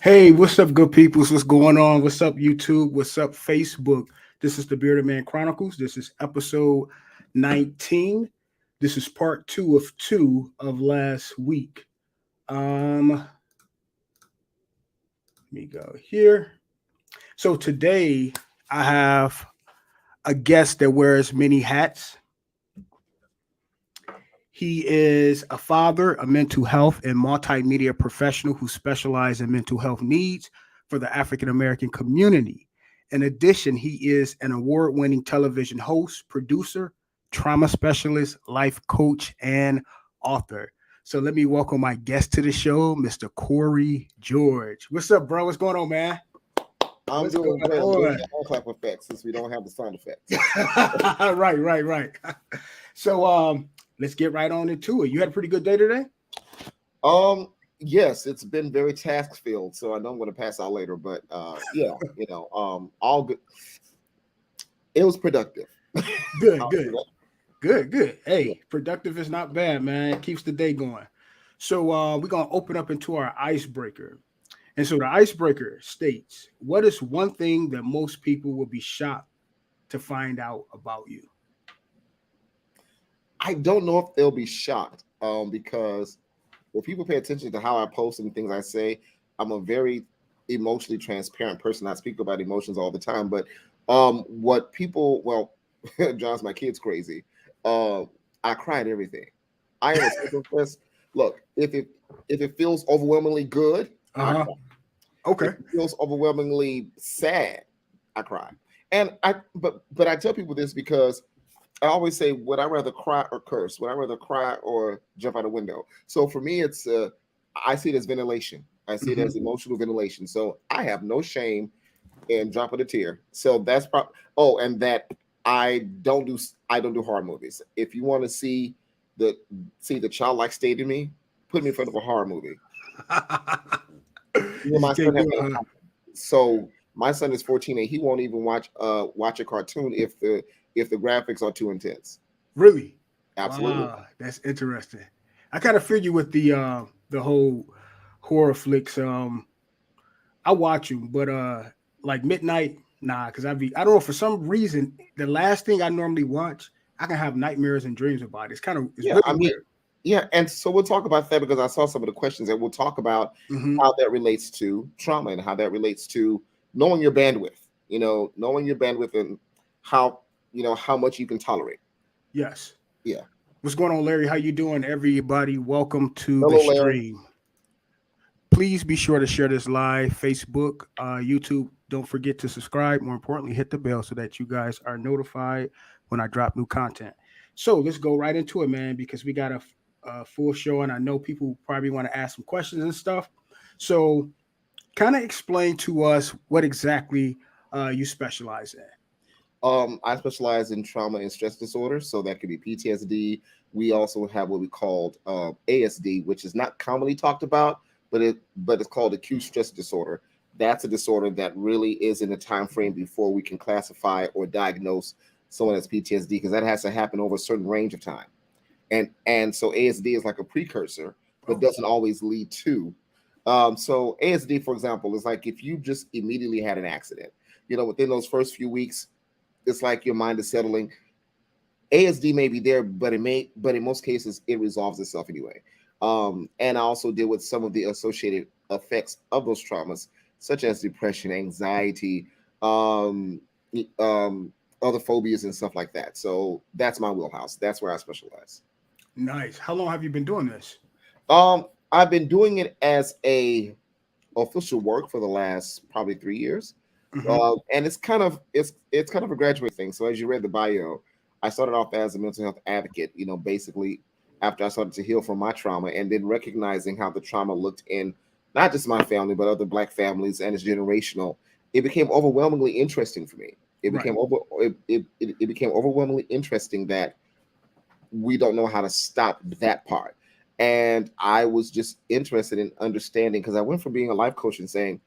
Hey, what's up, good peoples? What's going on? What's up, YouTube? What's up, Facebook? This is the Bearded Man Chronicles. This is episode 19. This is part two of last week. Let me go here. So today I have a guest that wears many hats. He is a father, a mental health and multimedia professional who specializes in mental health needs for the African American community. In addition, he is an award winning television host, producer, trauma specialist, life coach, and author. So let me welcome my guest to the show, Mr. Cory George. What's up, bro? What's going on, man? I'm What's doing going great. I'm doing on? the hand clap effect since we don't have the sound effects. Right. So let's get right on into it. You had a pretty good day today? Yes, it's been very task filled, so I know I'm going to pass out later. But yeah, all good. It was productive. Good, I'll say good. that. Good. Yeah. Hey, productive is not bad, man. It keeps the day going. So we're gonna open up into our icebreaker. And so the icebreaker states, what is one thing that most people will be shocked to find out about you? I don't know if they'll be shocked, because if people pay attention to how I post and things I say, I'm a very emotionally transparent person. I speak about emotions all the time, but what people, well, drives my kids crazy. Uh, I cry at everything. I am a psychopath. Look, if it feels overwhelmingly good, I Uh-huh. cry. Okay. If it feels overwhelmingly sad, I cry. And but I tell people this because I always say, would I rather cry or curse? Would I rather cry or jump out a window? So for me, it's I see it as ventilation. I see it Hmm. as emotional ventilation. So I have no shame in dropping a tear. So that's probably. Oh, and that I don't do horror movies. If you want to the the childlike state in me, put me in front of a horror movie. You know, You my son can't has do it, huh? so my son is 14 and he won't even watch a cartoon if the graphics are too intense. Really? Absolutely. Wow, that's interesting. I kind of figure with the whole horror flicks. I watch them, but like midnight, nah, because I don't know, for some reason the last thing I normally watch, I can have nightmares and dreams about it. It's Yeah, really I mean, weird. yeah, and so we'll talk about that because I saw some of the questions and we'll talk about Hmm. how that relates to trauma and how that relates to knowing your bandwidth, knowing your bandwidth and how, how much you can tolerate. Yes. Yeah. What's going on, Larry? How you doing, everybody? Welcome to the Hello, Larry. stream. Please be sure to share this live, Facebook, YouTube. Don't forget to subscribe. More importantly, hit the bell so that you guys are notified when I drop new content. So let's go right into it, man, because we got a full show, and I know people probably want to ask some questions and stuff. So, kind of explain to us what exactly you specialize in. I specialize in trauma and stress disorders, so that could be PTSD. We also have what we called ASD, which is not commonly talked about, but it's called acute stress disorder. That's a disorder that really is in the time frame before we can classify or diagnose someone as PTSD, because that has to happen over a certain range of time. And so ASD is like a precursor, but Oh, doesn't always lead to. So ASD, for example, is like if you just immediately had an accident. Within those first few weeks, it's like your mind is settling. ASD may be there, but in most cases, it resolves itself anyway. And I also deal with some of the associated effects of those traumas, such as depression, anxiety, um, other phobias, and stuff like that. So that's my wheelhouse. That's where I specialize. nice. How long have you been doing this? I've been doing it as a official work for the last probably 3 years. Hmm. And it's kind of a graduate thing. So as you read the bio, I started off as a mental health advocate. Basically after I started to heal from my trauma, and then recognizing how the trauma looked in not just my family but other Black families, and it's generational. It became overwhelmingly interesting for me. Right. It became overwhelmingly interesting that we don't know how to stop that part. And I was just interested in understanding, because I went from being a life coach and saying,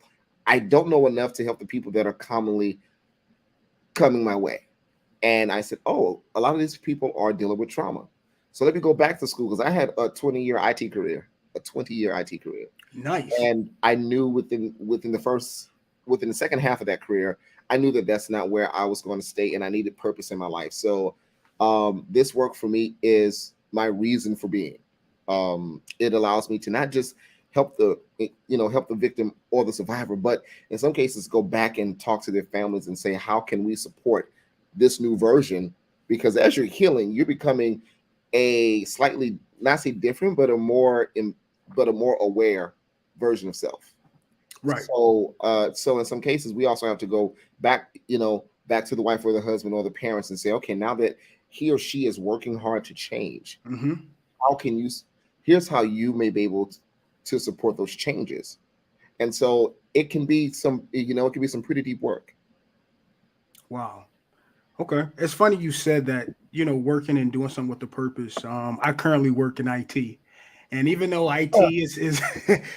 I don't know enough to help the people that are commonly coming my way. And I said, oh, a lot of these people are dealing with trauma. So let me go back to school, because I had a 20-year IT career, a 20-year IT career. Nice. And I knew within the second half of that career, I knew that that's not where I was going to stay, and I needed purpose in my life. So this work for me is my reason for being. It allows me to not just help the victim or the survivor, but in some cases go back and talk to their families and say, how can we support this new version? Because as you're healing, you're becoming a slightly, not say different, but a more aware version of self. Right. So in some cases, we also have to go back, back to the wife or the husband or the parents and say, okay, now that he or she is working hard to change, Mm-hmm. how can you? Here's how you may be able to support those changes. And so it can be some pretty deep work. Wow. Okay. It's funny you said that, working and doing something with the purpose. I currently work in IT. And even though Oh, IT is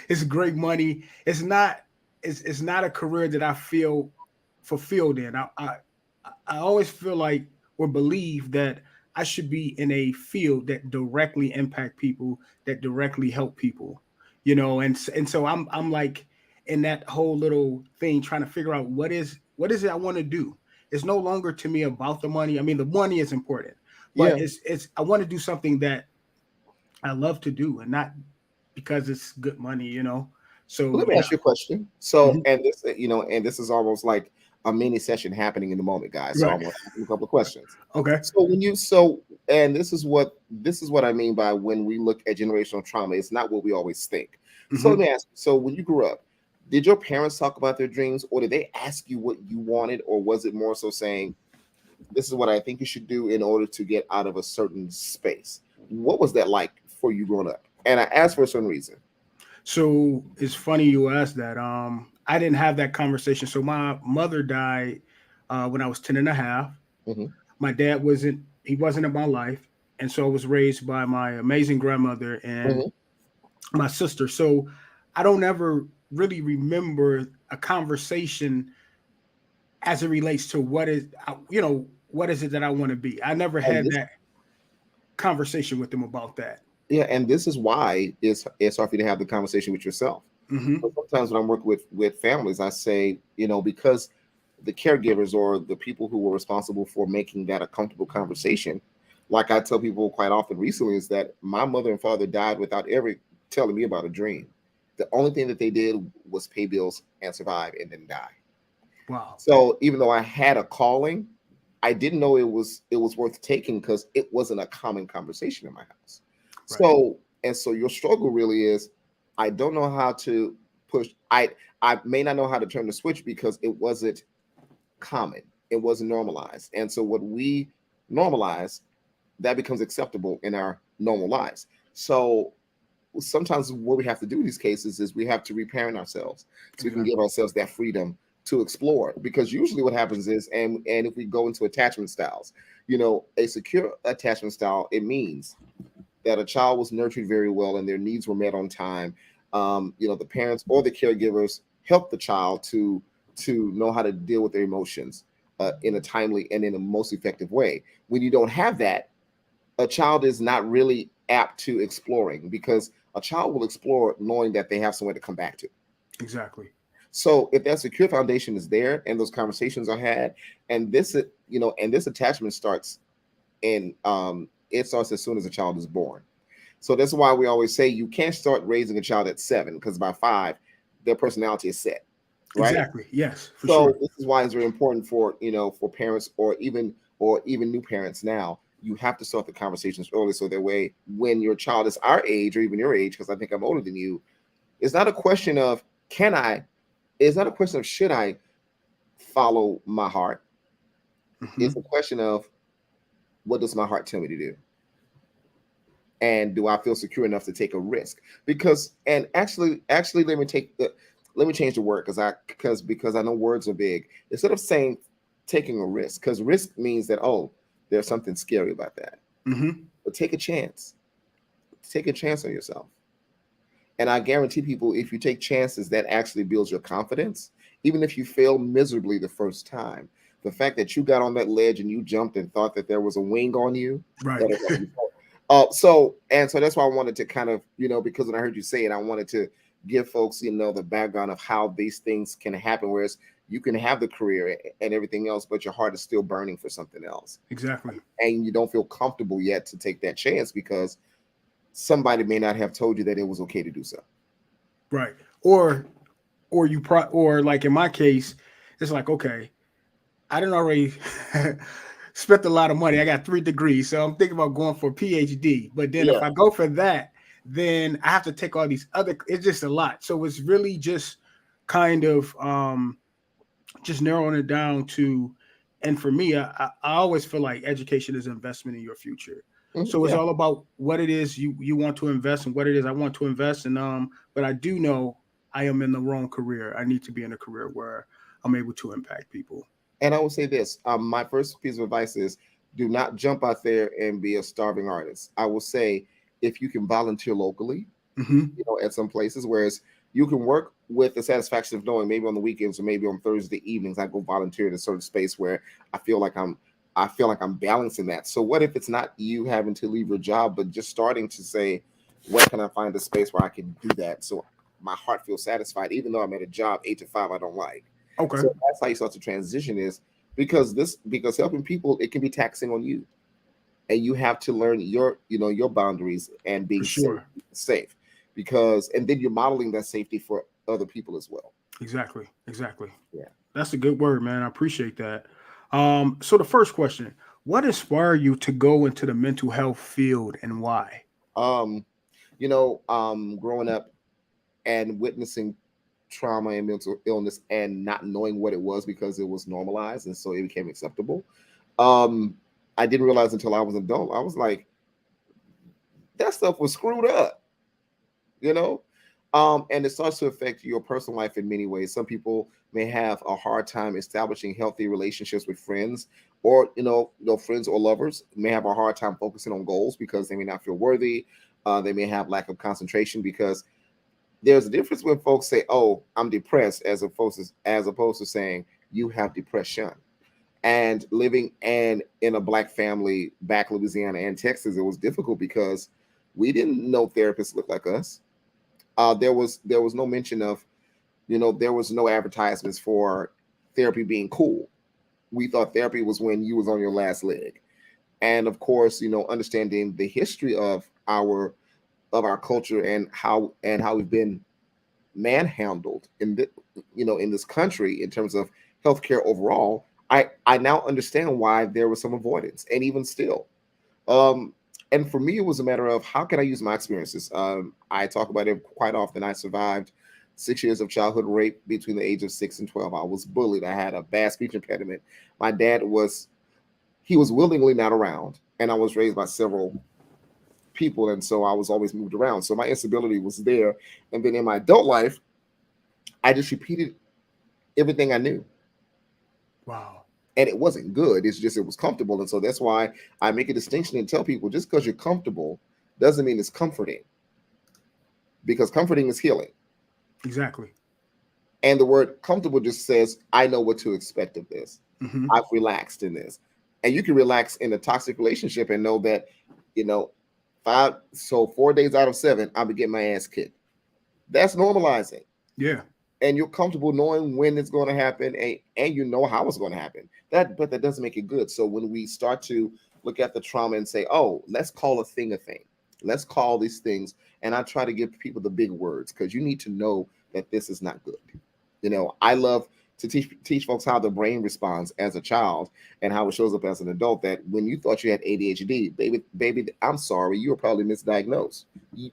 is great money, it's not a career that I feel fulfilled in. I always feel like or believe that I should be in a field that directly impact people, that directly help people, and so I'm like in that whole little thing trying to figure out what is it I want to do. It's no longer to me about the money. I mean, the money is important, but yeah. it's I want to do something that I love to do and not because it's good money. Well, So let me yeah. ask you a question. So, Mhm. and this is almost like a mini session happening in the moment, guys. So, I'm Right. going to ask you a couple of questions. Okay. So, and this is what I mean by when we look at generational trauma, it's not what we always think. So, let Hmm. me ask. So, when you grew up, did your parents talk about their dreams, or did they ask you what you wanted, or was it more so saying, "This is what I think you should do in order to get out of a certain space"? What was that like for you growing up? And I asked for a certain reason. So it's funny you asked that. I didn't have that conversation. So my mother died when I was 10 and a half. Hmm. My dad he wasn't in my life. And so I was raised by my amazing grandmother and Hmm. my sister. So I don't ever really remember a conversation as it relates to what is it that I want to be. I never And had this that conversation with them about that. Yeah, and this is why it's hard for you to have the conversation with yourself. Hmm. But sometimes when I'm working with families, I say, because the caregivers or the people who were responsible for making that a comfortable conversation, like I tell people quite often recently, is that my mother and father died without ever telling me about a dream. The only thing that they did was pay bills and survive and then die. Wow. So even though I had a calling, I didn't know it was worth taking because it wasn't a common conversation in my house. Right. So your struggle really is I don't know how to push I may not know how to turn the switch because it wasn't common. It wasn't normalized. And so what we normalize that becomes acceptable in our normal lives. So sometimes what we have to do in these cases is we have to reparent ourselves so we can give Exactly. ourselves that freedom to explore, because usually what happens is, and if we go into attachment styles, a secure attachment style, it means that a child was nurtured very well and their needs were met on time. The parents or the caregivers help the child to know how to deal with their emotions in a timely and in a most effective way. When you don't have that, a child is not really apt to exploring, because a child will explore knowing that they have somewhere to come back to. Exactly. So if that secure foundation is there and those conversations are had, and this attachment starts, and it starts as soon as a child is born. So that's why we always say you can't start raising a child at 7, because by 5, their personality is set, right? Exactly. Yes, for So sure. this is why it's very important for parents, or even new parents now. You have to start the conversations early, so that way when your child is our age or even your age, because I think I'm older than you, it's not a question of can I, it's not a question of should I follow my heart. It's a Hmm. question of what does my heart tell me to do, and do I feel secure enough to take a risk? Because, and actually, let me change the word, because I know words are big. Instead of saying taking a risk, because risk means that, oh, there's something scary about that. Hmm. But take a chance. Take a chance on yourself. And I guarantee people, if you take chances, that actually builds your confidence. Even if you fail miserably the first time, the fact that you got on that ledge and you jumped and thought that there was a wing on you, Right. that'll help you. So that's why I wanted to kind of, because when I heard you say it, I wanted to give folks, the background of how these things can happen. Whereas you can have the career and everything else, but your heart is still burning for something else, Exactly. and you don't feel comfortable yet to take that chance because somebody may not have told you that it was okay to do so. Right. Or like in my case, it's like, okay, I didn't already spent a lot of money. I got 3 degrees, so I'm thinking about going for a PhD. But then if Yeah. I go for that, then I have to take all these other. It's just a lot. So it's really just kind of just narrowing it down to. And for me, I always feel like education is an investment in your future. So it's Yeah. all about what it is you want to invest and what it is I want to invest in. But I do know I am in the wrong career. I need to be in a career where I'm able to impact people. And I will say this: my first piece of advice is do not jump out there and be a starving artist. I will say if you can volunteer locally, Hmm. at some places, whereas you can work with the satisfaction of knowing maybe on the weekends or maybe on Thursday evenings I go volunteer in a certain space where I feel like I'm I feel like I'm balancing that. So what if it's not you having to leave your job, but just starting to say, where can I find a space where I can do that? So my heart feels satisfied, even though I'm at a job 8 to 5 I don't like. Okay, So that's how you start to transition is because helping people, it can be taxing on you. And you have to learn your boundaries and for being sure. safe because and then you're modeling that safety for other people as well. Exactly. Exactly. Yeah. That's a good word, man. I appreciate that. So the first question, what inspired you to go into the mental health field and why? um Growing up and witnessing trauma and mental illness and not knowing what it was because it was normalized and so it became acceptable. um I didn't realize until I was an adult. I was like, that stuff was screwed up, you know and it starts to affect your personal life in many ways. Some people may have a hard time establishing healthy relationships with friends, or friends or lovers may have a hard time focusing on goals because they may not feel worthy. They may have lack of concentration because there's a difference when folks say, oh, I'm depressed, as opposed to saying you have depression. And living and in a black family back in Louisiana and Texas, it was difficult because we didn't know therapists looked like us. There was no mention of, there was no advertisements for therapy being cool. We thought therapy was when you was on your last leg. And of course, understanding the history of our culture and how we've been manhandled in this country in terms of healthcare overall. I now understand why there was some avoidance, and even still. um, and for me, it was a matter of how can I use my experiences. I talk about it quite often. I survived 6 years of childhood rape between the age of 6 and 12. I was bullied. I had a bad speech impediment. My dad he was willingly not around, and I was raised by several people, and so I was always moved around. So my instability was there. And then in my adult life, I just repeated everything I knew, Wow. and it wasn't good. It's just it was comfortable, and so that's why I make a distinction and tell people just because you're comfortable doesn't mean it's comforting, because comforting is healing. Exactly. And the word comfortable just says, I know what to expect of this. Hmm. I've relaxed in this. And you can relax in a toxic relationship and know that, you know, 4 days out of 7, I'll be getting my ass kicked. That's normalizing. Yeah. And you're comfortable knowing when it's going to happen, and you know how it's going to happen. But that doesn't make it good. So when we start to look at the trauma and say, oh, let's call a thing a thing. Let's call these things. And I try to give people the big words because you need to know that this is not good. I love to teach folks how the brain responds as a child and how it shows up as an adult. That when you thought you had ADHD, baby, I'm sorry, you were probably misdiagnosed.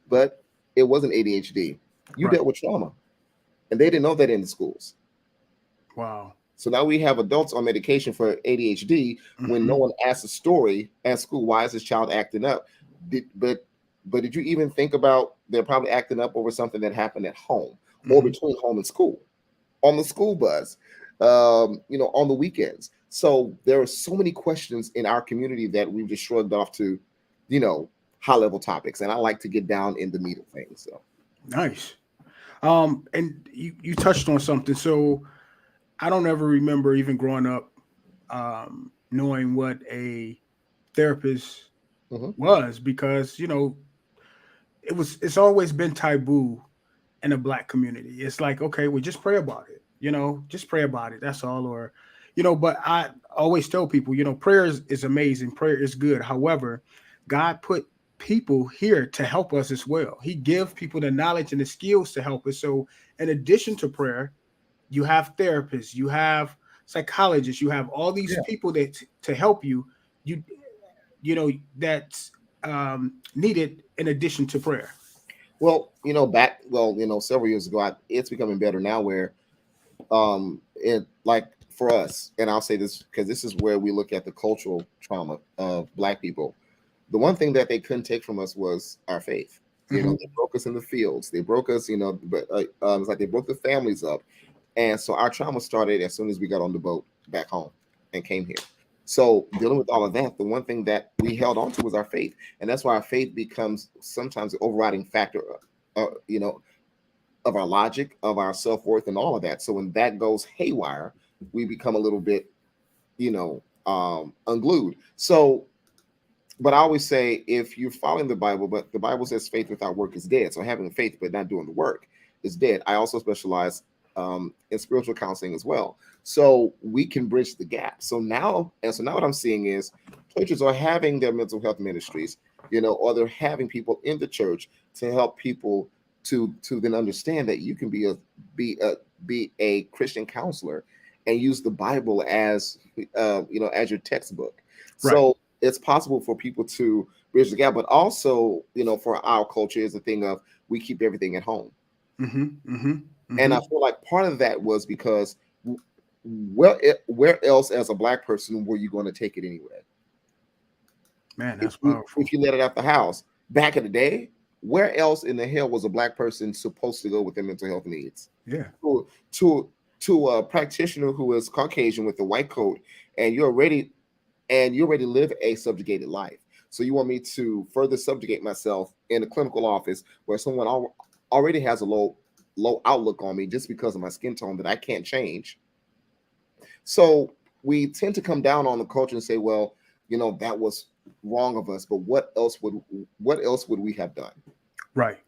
But it wasn't ADHD. You Right. dealt with trauma, and they didn't know that in the schools. Wow. So now we have adults on medication for ADHD when no Hmm. one asks a story at school. Why is this child acting up? But did you even think about they're probably acting up over something that happened at home or Hmm. between home and school, on the school bus, on the weekends? So there are so many questions in our community that we've just shrugged off to, you know, high level topics. And I like to get down in the meat of things. So Nice. And you touched on something. So I don't ever remember even growing up knowing what a therapist mhm. was because it's always been taboo in the Black community. It's like, okay, well, just pray about it. Just pray about it. That's all. Or, but I always tell people, prayer is amazing. Prayer is good. However, God put people here to help us as well. He gives people the knowledge and the skills to help us. So, in addition to prayer, you have therapists, you have psychologists, you have all these Yeah. people that to help you. You that's needed in addition to prayer. Well, several years ago, it's becoming better now where it like for us, and I'll say this because this is where we look at the cultural trauma of Black people. The one thing that they couldn't take from us was our faith. Hmm. They broke us in the fields. They broke us, but it's like they broke the families up. And so our trauma started as soon as we got on the boat back home and came here. So dealing with all of that, the one thing that we held on to was our faith, and that's why our faith becomes sometimes the overriding factor, you know, of our logic, of our self worth, and all of that. So when that goes haywire, we become a little bit, unglued. So, but I always say, if you're following the Bible, but the Bible says faith without work is dead. So having faith but not doing the work is dead. I also specialize in spiritual counseling as well. So we can bridge the gap. So now what I'm seeing is churches are having their mental health ministries, or they're having people in the church to help people to then understand that you can be a Christian counselor and use the Bible as as your textbook. Right. So it's possible for people to bridge the gap, but also for our culture is the thing of we keep everything at home. Hmm. Hmm. And Hmm. I feel like part of that was because where else as a Black person were you going to take it anyway? Man, If that's you, powerful. if you let it out the house back in the day, where else in the hell was a Black person supposed to go with their mental health needs? Yeah. To a practitioner who is Caucasian with a white coat, and you already live a subjugated life. So you want me to further subjugate myself in a clinical office where someone already has a low outlook on me just because of my skin tone that I can't change. So we tend to come down on the culture and say, well, that was wrong of us, but what else would we have done? Right.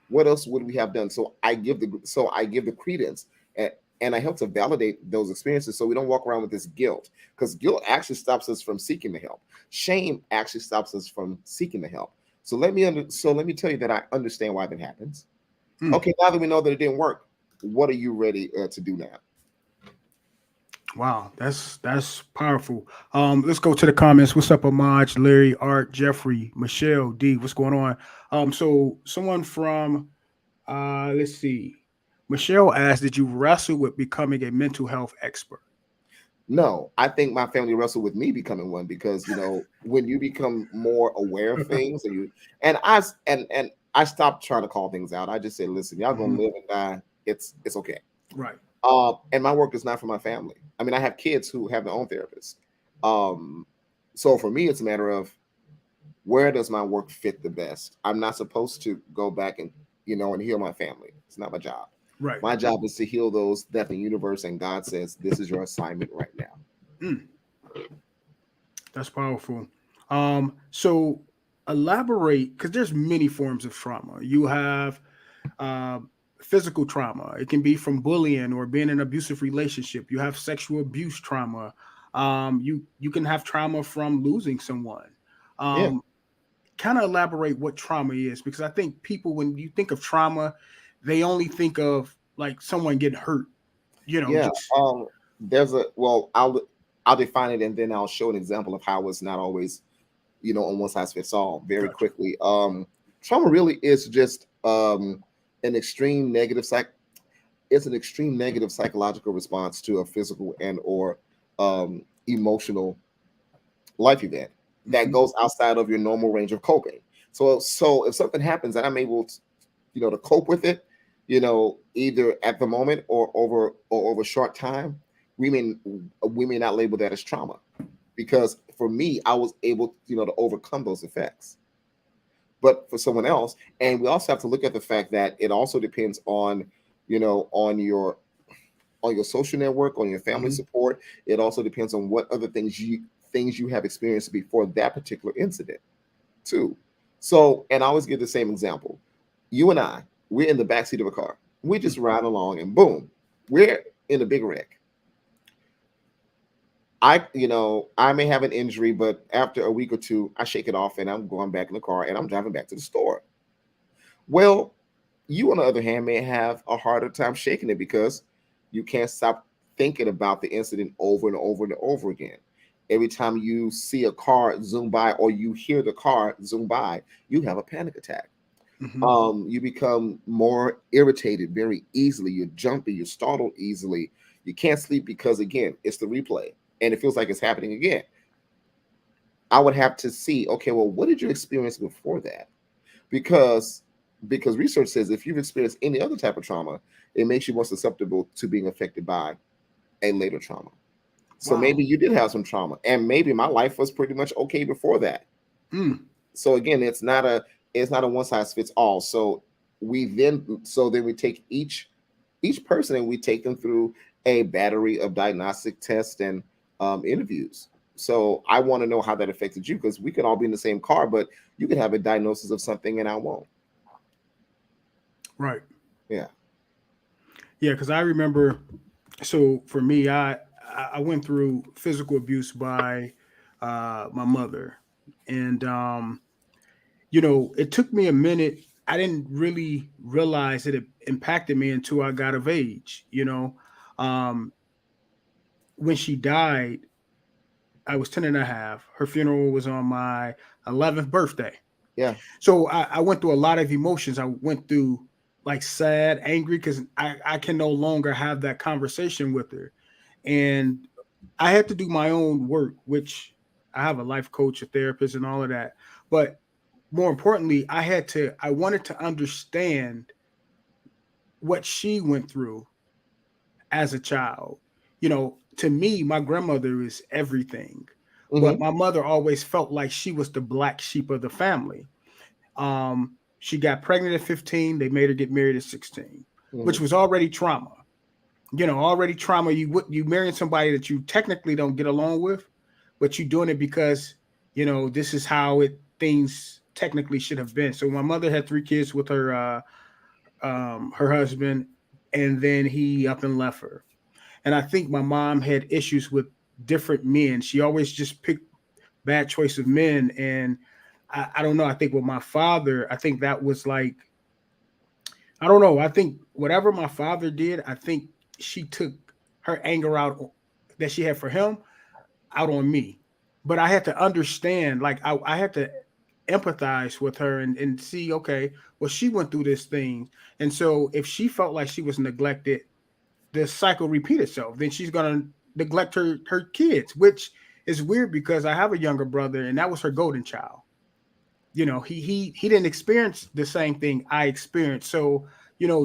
What else would we have done? So I give the credence, and I help to validate those experiences so we don't walk around with this guilt, because guilt actually stops us from seeking the help. Shame actually stops us from seeking the help. So let me tell you that I understand why that happens. Mm. Okay, now that we know that it didn't work, what are you ready to do now? Wow, that's powerful. Let's go to the comments. What's up, Amaj, Larry, Art, Jeffrey, Michelle, D? What's going on? So someone from let's see. Michelle asked, did you wrestle with becoming a mental health expert? No, I think my family wrestled with me becoming one, because when you become more aware of things, and I stopped trying to call things out. I just said, listen, y'all gonna Mhm. live and die. It's okay. Right. And my work is not for my family. I mean, I have kids who have their own therapists. Um, so for me, it's a matter of where does my work fit the best. I'm not supposed to go back and heal my family. It's not my job. Right. My job is to heal those that the universe and God says this is your assignment right now. Mm, that's powerful. So elaborate, because there's many forms of trauma. You have uh, physical trauma. It can be from bullying or being in an abusive relationship. You have sexual abuse trauma. You can have trauma from losing someone. Yeah, Um, kind of elaborate what trauma is, because I think people, when you think of trauma, they only think of like someone getting hurt. yeah. Just There's a well, I'll define it, and then I'll show an example of how it's not always on one size fits all very gotcha. quickly. Trauma really is just an extreme negative psych. It's an extreme negative psychological response to a physical and or emotional life event that Hmm. goes outside of your normal range of coping. So if something happens and I'm able to cope with it, either at the moment or over short time, we may not label that as trauma, because for me, I was able to overcome those effects. But for someone else, and we also have to look at the fact that it also depends on on your social network, on your family Hmm. support. It also depends on what other things you have experienced before that particular incident too. So, and I always give the same example. You and I. We're in the backseat of a car. We just ride along, and boom, we're in a big wreck. I may have an injury, but after a week or two, I shake it off and I'm going back in the car and I'm driving back to the store. Well, you, on the other hand, may have a harder time shaking it because you can't stop thinking about the incident over and over and over again. Every time you see a car zoom by or you hear the car zoom by, you have a panic attack. Hmm. You become more irritated very easily. You're jumpy, you're startled easily. You can't sleep because, again, it's the replay and it feels like it's happening again. I would have to see, okay, well, what did you experience before that? Because research says if you've experienced any other type of trauma, it makes you more susceptible to being affected by a later trauma. So Wow. maybe you did have some trauma, and maybe my life was pretty much okay before that. Mm. So again, it's not a one size fits all. So then we take each person and we take them through a battery of diagnostic tests and interviews. So I want to know how that affected you because we could all be in the same car, but you could have a diagnosis of something and I won't. Right. Yeah. Yeah, because I remember. So for me, I went through physical abuse by my mother, and it took me a minute. I didn't really realize that it impacted me until I got of age. Um, when she died, I was 10 and a half. Her funeral was on my 11th birthday. Yeah. So I went through a lot of emotions. I went through like sad, angry, because I can no longer have that conversation with her. And I had to do my own work, which I have a life coach, a therapist, and all of that. But more importantly, I wanted to understand what she went through as a child. To me, my grandmother is everything. But Hmm. my mother always felt like she was the black sheep of the family. She got pregnant at 15. They made her get married at 16, Hmm. which was already trauma. Already trauma. You marrying somebody that you technically don't get along with, but you doing it because this is how it things technically should have been. So my mother had 3 kids with her husband, and then he up and left her. And I think my mom had issues with different men. She always just picked bad choice of men, and I don't know. I think with my father, I think that was like I don't know. I think whatever my father did, I think she took her anger out that she had for him out on me. But I had to understand, like I had to empathize with her and see, okay, well, she went through this thing. And so if she felt like she was neglected, the cycle repeat itself. Then she's gonna neglect her kids, which is weird because I have a younger brother and that was her golden child. He didn't experience the same thing I experienced. So,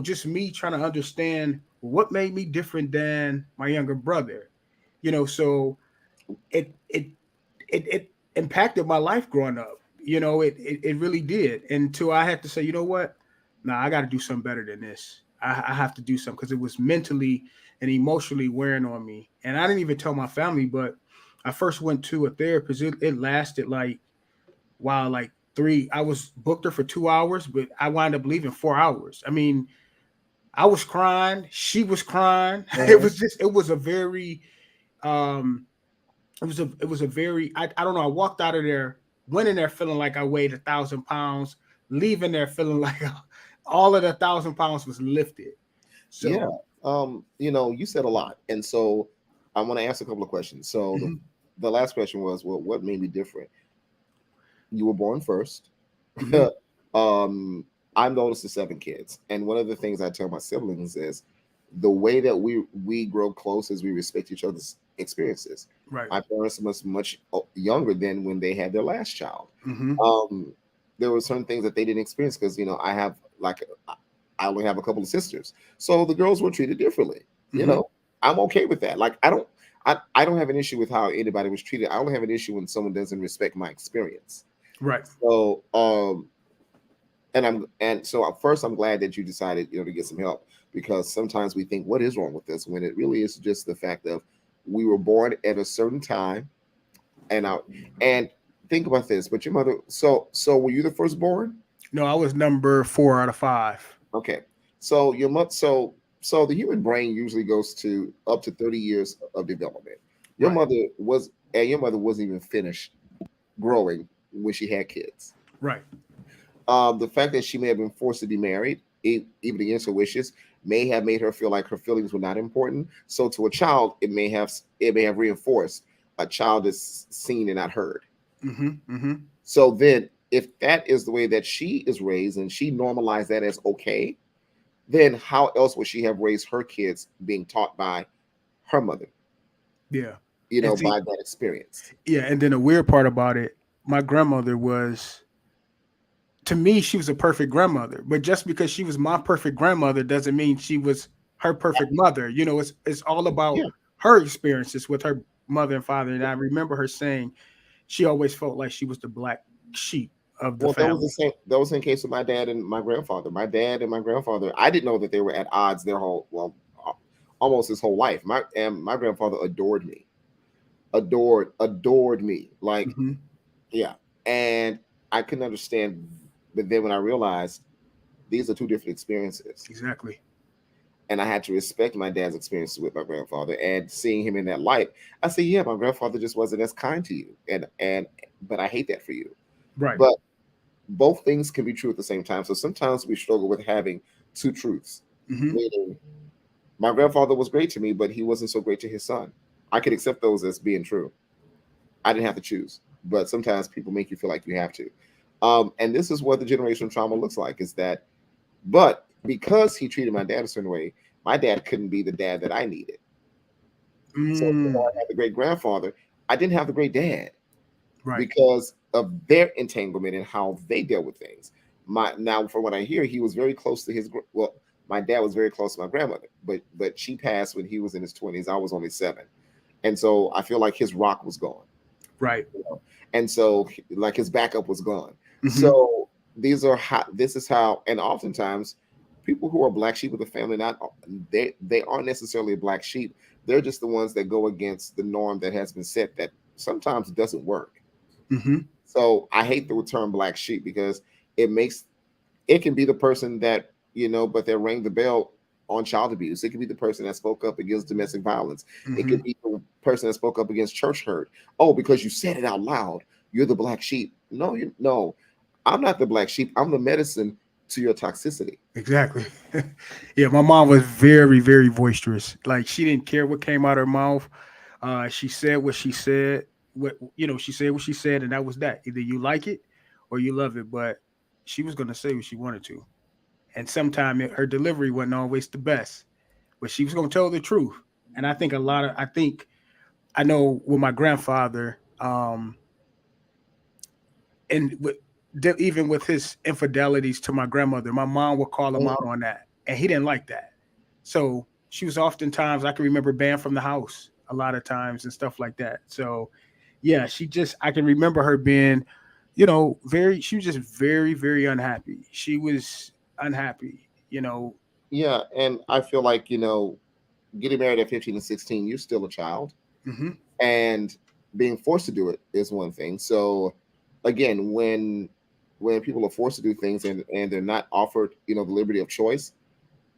just me trying to understand what made me different than my younger brother. So it it impacted my life growing up. It really did. Until I had to say, you know what? Nah, I got to do something better than this. I have to do something because it was mentally and emotionally wearing on me. And I didn't even tell my family, but I first went to a therapist. It lasted like wow, like three. I was booked her for 2 hours, but I wound up leaving 4 hours. I mean, I was crying. She was crying. It Uh-huh. was just. It was a very um it was a very I don't know. I walked out of there, went in there feeling like I weighed 1,000 pounds, leaving there feeling like all of the 1,000 pounds was lifted. Yeah. So You said a lot. And so I want to ask a couple of questions. So the mhm, the last question was, well, what made me different? You were born first. mhm, um, I'm the oldest of 7 kids, and one of the things I tell my siblings is the way that we grow close is we respect each other's experiences. right. My parents was much younger than when they had their last child. Hmm. Um, there were certain things that they didn't experience because I have like I only have a couple of sisters, so the girls were treated differently. You Hmm. know, I'm okay with that. Like I don't have an issue with how anybody was treated. I only have an issue when someone doesn't respect my experience. Right. So, and so at first, I'm glad that you decided, to get some help because sometimes we think, what is wrong with this? When it really is just the fact of we were born at a certain time, and out and think about this. But your mother, so were you the firstborn? No, I was number 4 out of 5. Okay. So your mother, so the human brain usually goes to up to 30 years of development. Your Right. mother was, and your mother wasn't even finished growing when she had kids. Right. The fact that she may have been forced to be married, even against her wishes, may have made her feel like her feelings were not important. So to a child, it may have reinforced a child is seen and not heard. Mm-hmm. Mm-hmm. So then, if that is the way that she is raised and she normalized that as okay, then how else would she have raised her kids being taught by her mother, Yeah. And see, by that experience? yeah, and then the weird part about it, my grandmother was, to me, she was a perfect grandmother. But just because she was my perfect grandmother doesn't mean she was her perfect mother. It's all about Yeah. her experiences with her mother and father. And I remember her saying she always felt like she was the black sheep of the Well, that was the family. same. That was in case of my dad and my grandfather. My dad and my grandfather. I didn't know that they were at odds their whole almost his whole life. My grandfather adored me, adored me. Like, Hmm. yeah, and I couldn't understand. But then when I realized these are two different experiences, Exactly. and I had to respect my dad's experiences with my grandfather and seeing him in that light, I said, yeah, my grandfather just wasn't as kind to you, and but I hate that for you. Right. But both things can be true at the same time. So sometimes we struggle with having two truths, Hmm. meaning my grandfather was great to me, but he wasn't so great to his son. I could accept those as being true. I didn't have to choose, but sometimes people make you feel like you have to. And this is what the generational trauma looks like: is that, but because he treated my dad a certain way, my dad couldn't be the dad that I needed. So even though Mm. I had the great grandfather, I didn't have the great dad Right. because of their entanglement and how they dealt with things. My now, from what I hear, he was very close to well, my dad was very close to my grandmother, but she passed when he was in his 20s. I was only 7, and so I feel like his rock was gone, Right. and so like his backup was gone. Hmm. So these are how this is how, and oftentimes people who are black sheep of the family, not they aren't necessarily a black sheep. They're just the ones that go against the norm that has been set that sometimes doesn't work. Hmm. So I hate the term black sheep because it makes it can be the person that but they rang the bell on child abuse. It could be the person that spoke up against domestic violence. It Hmm. could be the person that spoke up against church hurt. Oh, because you said it out loud, you're the black sheep. No, no, I'm not the black sheep. I'm the medicine to your toxicity. Exactly. Yeah, my mom was very, very boisterous. Like she didn't care what came out of her mouth. She said what she said. She said what she said, and that was that. Either you like it or you love it. But she was gonna say what she wanted to, and sometimes her delivery wasn't always the best, but she was gonna tell the truth. And I think I know with my grandfather, and even with his infidelities to my grandmother, my mom would call him out Mhm. on that, and he didn't like that. So she was oftentimes, I can remember, banned from the house a lot of times and stuff like that. So yeah, I can remember her being, she was just very, very unhappy. She was unhappy, Yeah, and I feel like getting married at 15 and 16, you're still a child, Hmm. and being forced to do it is one thing. So again, when people are forced to do things and they're not offered the liberty of choice,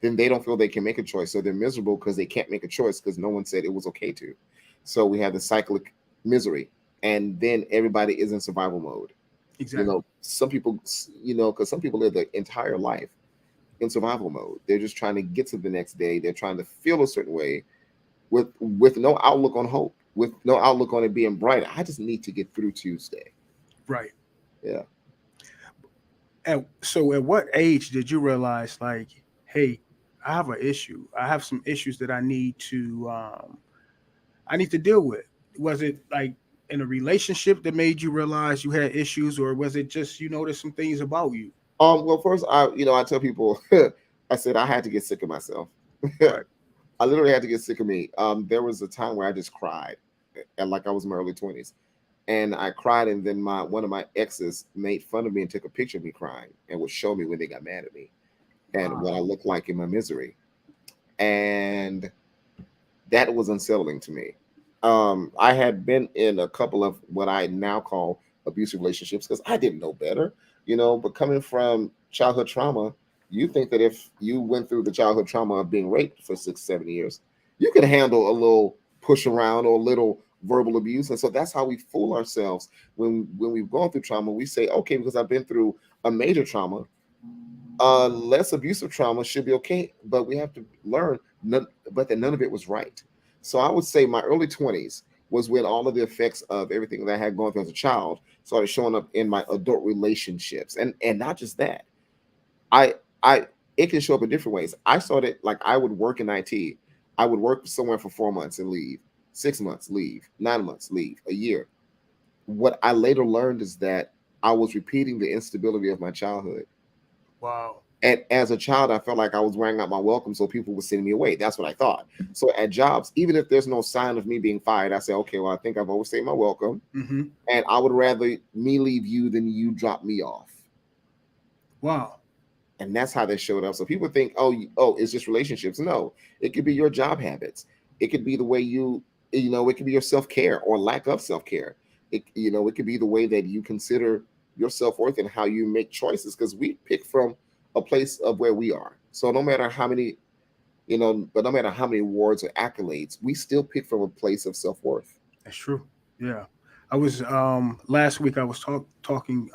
then they don't feel they can make a choice, so they're miserable because they can't make a choice because no one said it was okay to. So we have the cyclic misery, and then everybody is in survival mode. Exactly. Some people, because some people live their entire life in survival mode. They're just trying to get to the next day. They're trying to feel a certain way with no outlook on hope, with no outlook on it being bright. I just need to get through Tuesday. Right. Yeah. And so at what age did you realize, like, hey, I have an issue. I have some issues that I need to deal with. Was it like in a relationship that made you realize you had issues, or was it just you noticed some things about you? Well, first, I tell people, I said I had to get sick of myself. Right. I literally had to get sick of me. There was a time where I just cried, and like I was in my early 20s, and I cried, and then my one of my exes made fun of me and took a picture of me crying and would show me when they got mad at me and what I Wow. looked like in my misery, and that was unsettling to me. I had been in a couple of what I now call abusive relationships because I didn't know better, but coming from childhood trauma, You think that if you went through the childhood trauma of being raped for 6, 7 years, you could handle a little push around or a little verbal abuse. And so that's how we fool ourselves when we've gone through trauma. We say, okay, because I've been through a major trauma, less abusive trauma should be okay. But we have to learn, but that none of it was right. So I would say my early 20s was when all of the effects of everything that I had gone through as a child started showing up in my adult relationships, and not just that. I I it can show up in different ways. I started like I would work in IT. I would work somewhere for 4 months and leave, 6 months, leave, 9 months, leave, a year. What I later learned is that I was repeating the instability of my childhood. Wow. And as a child, I felt like I was wearing out my welcome, so people were sending me away. That's what I thought. So at jobs, even if there's no sign of me being fired, I say, okay, well, I think I've overstayed my welcome, Mm-hmm. and I would rather me leave you than you drop me off. Wow. And that's how they showed up. So people think, oh, oh, it's just relationships. No, it could be your job habits. It could be the way it could be your self care or lack of self care. It could be the way that you consider your self worth and how you make choices. Because we pick from a place of where we are. So no matter how many, but no matter how many awards or accolades, we still pick from a place of self worth. That's true. Yeah. I was last week I was talking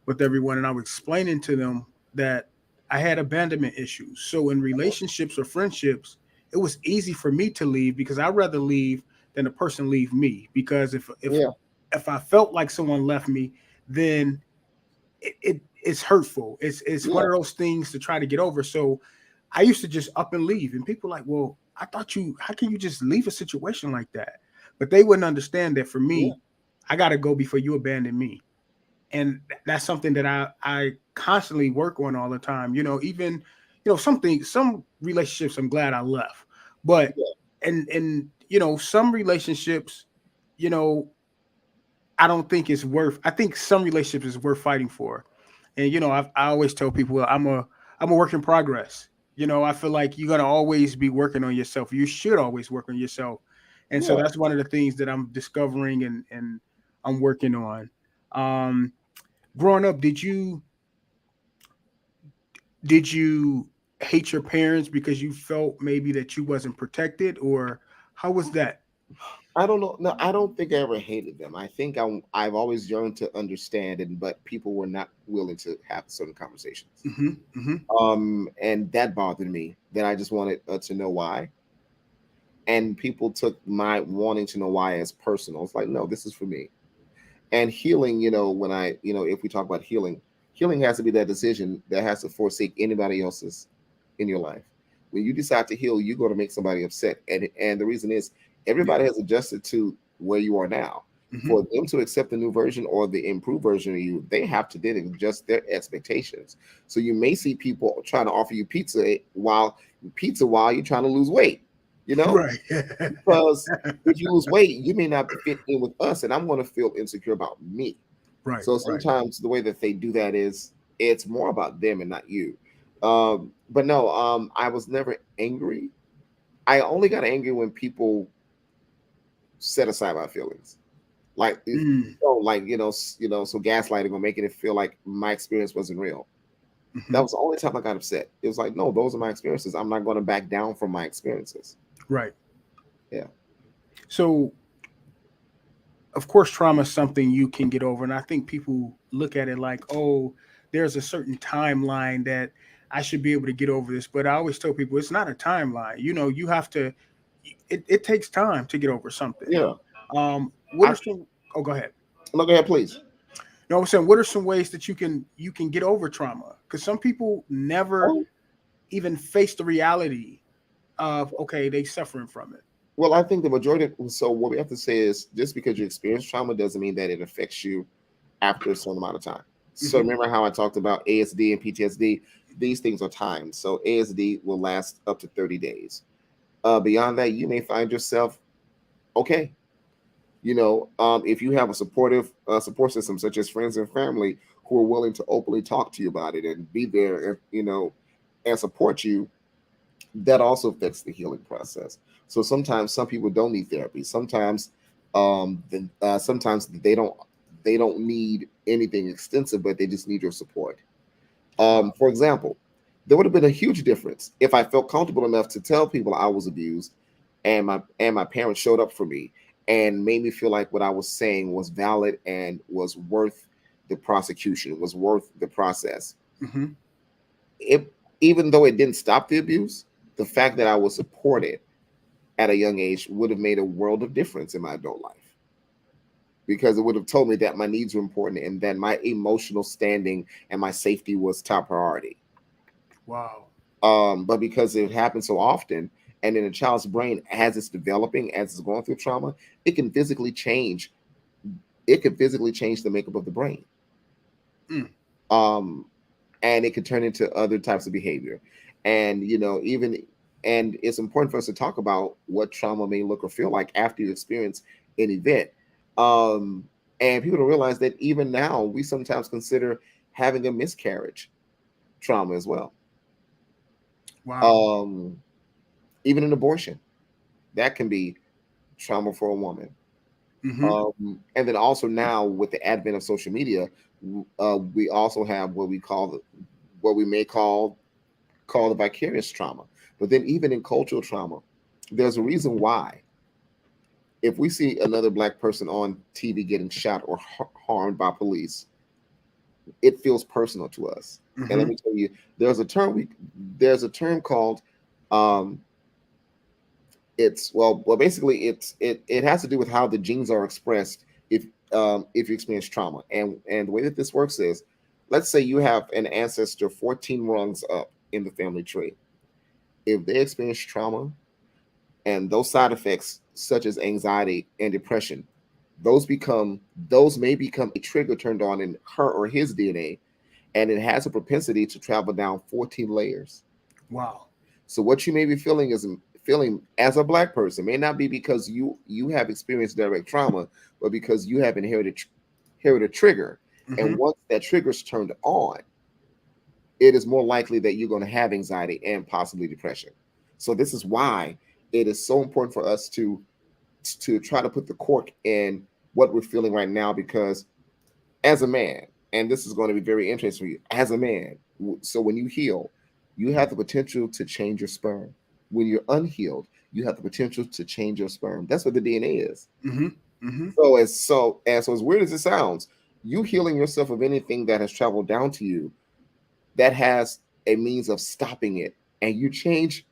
with everyone, and I was explaining to them that I had abandonment issues. So in relationships or friendships, it was easy for me to leave because I'd rather leave than a person leave me. Because Yeah, if I felt like someone left me, then it's hurtful. It's one yeah, of those things to try to get over. So I used to just up and leave, and people like, well, I thought how can you just leave a situation like that? But they wouldn't understand that for yeah, me, I got to go before you abandon me, and that's something that I constantly work on all the time. Even some relationships I'm glad I left, but yeah, and some relationships, you know, I don't think it's worth. I think some relationships is worth fighting for, and I always tell people, well, I'm a work in progress. I feel like you're gonna always be working on yourself. You should always work on yourself, and so yeah. that's one of the things that I'm discovering and I'm working on. Um, Growing up, did you hate your parents because you felt maybe that you wasn't protected, or how was that? I don't know. No, I don't think I ever hated them. I think I've always yearned to understand, but people were not willing to have certain conversations. Hmm. Hmm. And that bothered me. Then I just wanted to know why, and people took my wanting to know why as personal. It's like, no, this is for me. And healing, when if we talk about healing, healing has to be that decision that has to forsake anybody else's in your life. When you decide to heal, you're going to make somebody upset, and the reason is Yeah. everybody has adjusted to where you are now. Hmm. For them to accept the new version or the improved version of you, they have to then adjust their expectations. So you may see people trying to offer you while you're trying to lose weight. You know, Right. because if you lose weight, you may not fit in with us, and I'm going to feel insecure about me. Right. So Right. sometimes the way that they do that is it's more about them and not you. But no, I was never angry. I only got angry when people set aside my feelings. Like if Mm. like so gaslighting or making it feel like my experience wasn't real. Hmm. That was the only time I got upset. It was like, no, those are my experiences. I'm not going to back down from my experiences. Right. Yeah. So, of course, trauma is something you can get over, and I think people look at it like, oh, there's a certain timeline that I should be able to get over this. But I always tell people it's not a timeline. You have to. It takes time to get over something. Yeah. What I are some? Oh, go ahead. Look ahead, please. No, I'm saying, what are some ways that you can get over trauma? Because some people never Oh, even face the reality of, okay, they suffering from it. well, I think the majority so what we have to say is just because you experience trauma doesn't mean that it affects you after a certain amount of time. So Hmm. remember how I talked about ASD and PTSD? These things are timed. So ASD will last up to 30 days. Beyond that, you may find yourself okay. If you have a supportive support system such as friends and family who are willing to openly talk to you about it and be there and and support you, that also affects the healing process. So sometimes some people don't need therapy. Sometimes they don't need anything extensive, but they just need your support. Wow. For example, there would have been a huge difference if I felt comfortable enough to tell people I was abused, and my parents showed up for me and made me feel like what I was saying was valid and was worth the prosecution, was worth the process. Hmm. It, even though it didn't stop the abuse, the fact that I was supported at a young age would have made a world of difference in my adult life, because it would have told me that my needs were important and that my emotional standing and my safety was top priority. Wow. But because it happens so often, and in a child's brain, as it's developing, as it's going through trauma, it can physically change. It can physically change the makeup of the brain, Mm. um, and it could turn into other types of behavior. And even, and it's important for us to talk about what trauma may look or feel like after you experience an event. Um, and people don't realize that even now, we sometimes consider having a miscarriage trauma as well. Wow. Um, Even an abortion, that can be trauma for a woman. Hmm. And then also now with the advent of social media, we also have what we may call the vicarious trauma. But then even in cultural trauma, there's a reason why if we see another black person on TV getting shot or harmed by police, it feels personal to us. And let Hmm. me tell you, there's a term there's a term called um, it's basically it has to do with how the genes are expressed if you experience trauma. And the way that this works is, let's say you have an ancestor 14 rungs up in the family tree. If they experience trauma, and those side effects such as anxiety and depression, those may become a trigger turned on in her or his DNA, and it has a propensity to travel down 14 layers. Wow. So what you may be feeling as a black person may not be because you have experienced direct trauma, but because you have inherited a trigger. And Hmm. once that trigger is turned on, it is more likely that you're going to have anxiety and possibly depression. So this is why it is so important for us to try to put the cork in what we're feeling right now, because as a man, and this is going to be very interesting for you, as a man, so when you heal, you have the potential to change your sperm. When you're unhealed, you have the potential to change your sperm. That's what the DNA is. Hmm. Hmm. So as weird as it sounds, you healing yourself of anything that has traveled down to you, that has a means of stopping it, and you change